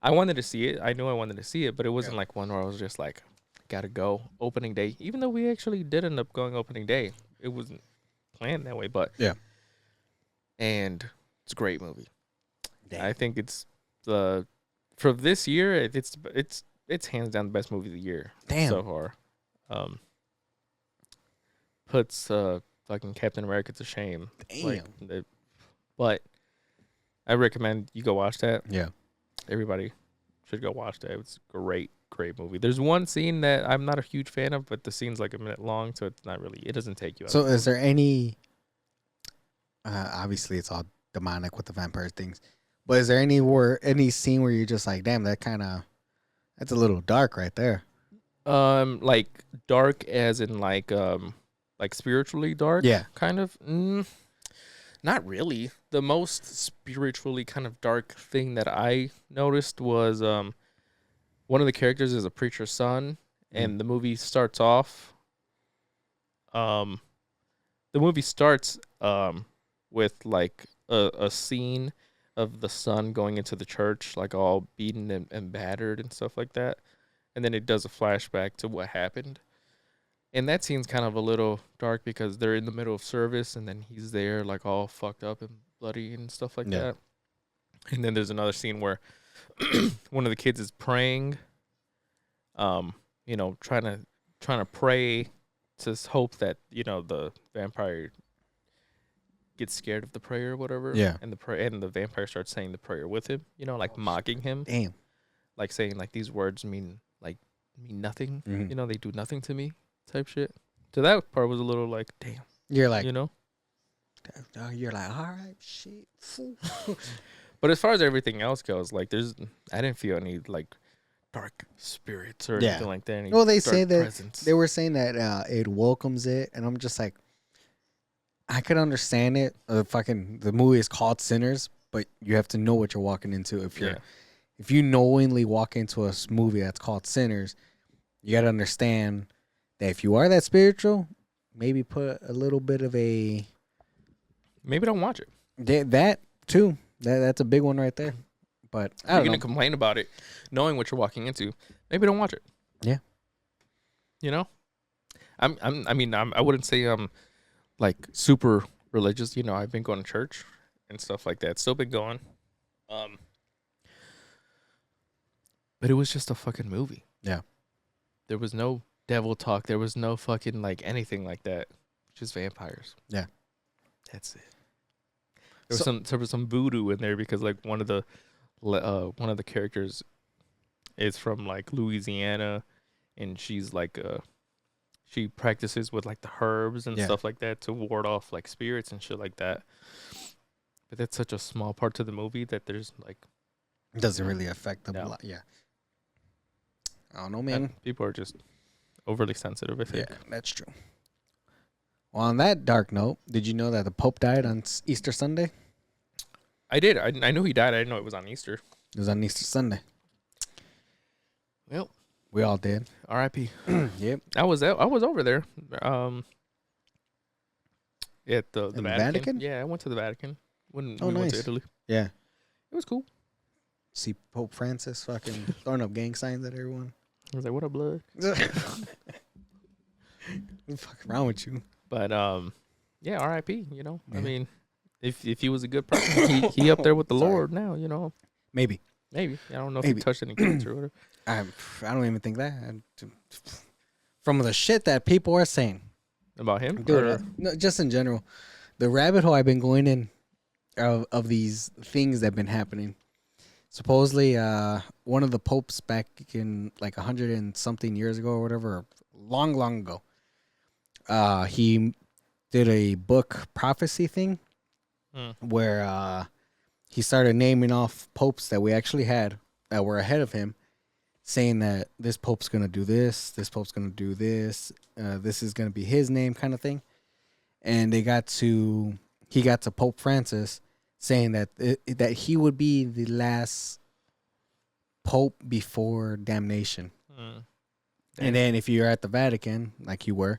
I wanted to see it. I knew I wanted to see it, but it wasn't like one where I was just like, gotta go opening day. Even though we actually did end up going opening day, it wasn't planned that way. But and it's a great movie. Damn. I think it's for this year. It's hands down the best movie of the year so far. Puts fucking Captain America to shame. Damn. Like, But I recommend you go watch that. Yeah. Everybody should go watch that. It's a great movie. There's one scene that I'm not a huge fan of, but the scene's like a minute long, so it's not really. It doesn't take you out. So is there any? Obviously, it's all demonic with the vampire things, but is there any scene where you're just like, damn, that's a little dark right there? Like dark as in like spiritually dark. Yeah. Kind of. Not really. The most spiritually kind of dark thing that I noticed was one of the characters is a preacher's son, and the movie starts off. The movie starts with like a scene of the son going into the church, like all beaten and battered and stuff like that, and then it does a flashback to what happened. And that scene's kind of a little dark because they're in the middle of service, and then he's there like all fucked up and bloody and stuff like that. And then there's another scene where one of the kids is praying, trying to pray to hope that, the vampire gets scared of the prayer or whatever. Yeah. And the vampire starts saying the prayer with him, like mocking him. Damn. Like saying like these words mean nothing. Mm-hmm. They do nothing to me type shit. So that part was a little like, damn. You're like, you're like, all right, shit. But as far as everything else goes, like I didn't feel any like dark spirits or anything like that. Well, they say that presence. they were saying that it welcomes it, and I'm just like, I could understand it. The movie is called Sinners, but you have to know what you're walking into. If you knowingly walk into a movie that's called Sinners, you got to understand that if you are that spiritual, maybe put a little bit of a... Maybe don't watch it. That, too. That's a big one right there. But I don't know. You're going to complain about it, knowing what you're walking into. Maybe don't watch it. Yeah. I wouldn't say I'm, like, super religious. I've been going to church and stuff like that. Still been going. But it was just a fucking movie. Yeah. There was no devil talk. There was no fucking like anything like that. Just vampires. Yeah. That's it. There was some voodoo in there because like one of the characters is from like Louisiana, and she's like she practices with like the herbs and stuff like that to ward off like spirits and shit like that. But that's such a small part to the movie that there's like it doesn't really affect them a lot. Yeah. I don't know, man. People are just overly sensitive, I think. Yeah, that's true. Well, on that dark note, did you know that the Pope died on Easter Sunday? I did. I knew he died. I didn't know it was on Easter. It was on Easter Sunday. Well, we all did. R.I.P. Yep. I was over there. At the Vatican. Yeah, I went to the Vatican when we went to Italy. Yeah. It was cool. See Pope Francis fucking throwing up gang signs at everyone. I was like, what up, blood? What's fucking wrong with you? But yeah, R.I.P. Yeah. I mean, if he was a good person, he up there with the Lord now. Maybe. I don't know if he touched any kids or whatever. I don't even think that. From the shit that people are saying About him, dude, no, just in general, the rabbit hole I've been going in of these things that have been happening. Supposedly, one of the popes back in like 100 and something years ago or whatever, long ago, he did a book prophecy thing where he started naming off popes that we actually had that were ahead of him, saying that this pope's going to do this pope's going to do this, this is going to be his name kind of thing. And he got to Pope Francis saying that that he would be the last pope before damnation. And then if you're at the Vatican, like you were,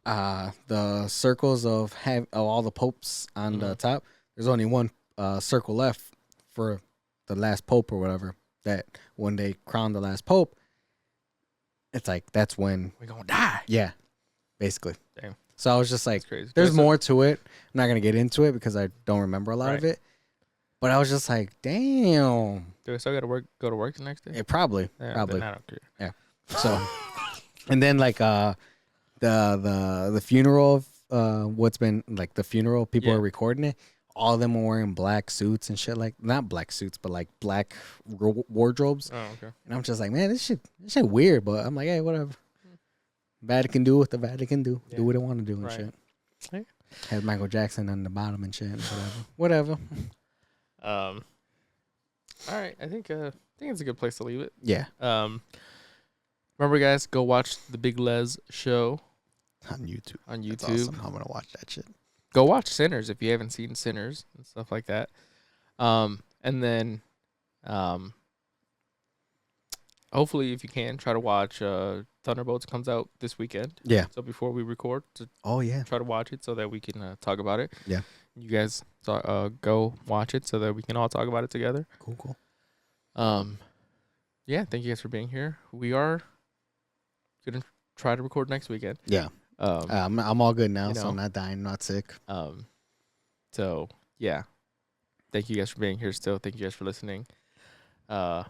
the circles of all the popes on the top, there's only one circle left for the last pope or whatever. That when they crown the last pope, it's like that's when we're gonna die. Yeah, basically. Damn. So I was just like, crazy. There's more to it. I'm not gonna get into it because I don't remember a lot of it. But I was just like, damn. Do I still gotta go to work the next day? Yeah, probably. Yeah, Probably. Then I don't care. Yeah. So, and then like the funeral of what's been like the funeral, people are recording it. all of them were wearing black suits and shit, like not black suits, but like black wardrobes. Oh, okay. And I'm just like, man, this shit weird. But I'm like, hey, whatever. Vatican do what the Vatican do. Yeah. Do what they want to do and Right. shit. Right. Has Michael Jackson on the bottom and shit. Whatever. All right. I think it's a good place to leave it. Yeah. Remember, guys, go watch the Big Les show On YouTube. on That's YouTube. awesome. I'm gonna watch that shit. Go watch Sinners if you haven't seen Sinners and stuff like that. And then, hopefully, if you can, try to watch Thunderbolts comes out this weekend. Yeah. So before we record, to Oh yeah. try to watch it so that we can talk about it. Yeah. You guys go watch it so that we can all talk about it together. Cool. Yeah, thank you guys for being here. We are gonna try to record next weekend. Yeah. I'm all good now, you so know. I'm not dying, not sick. So yeah, thank you guys for being here still. Thank you guys for listening. Remember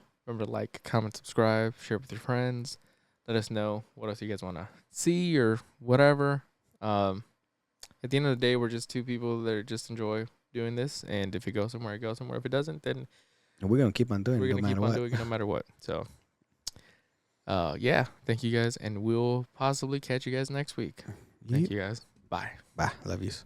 to like, comment, subscribe, share with your friends. Let us know what else you guys want to see or whatever. At the end of the day, we're just two people that just enjoy doing this. And if it goes somewhere, it goes somewhere. If it doesn't, then And we're gonna keep on doing we're it going no to keep matter on what. doing it no matter what. So, yeah, thank you guys. And we'll possibly catch you guys next week. Thank you guys. Bye. Bye. Love yous.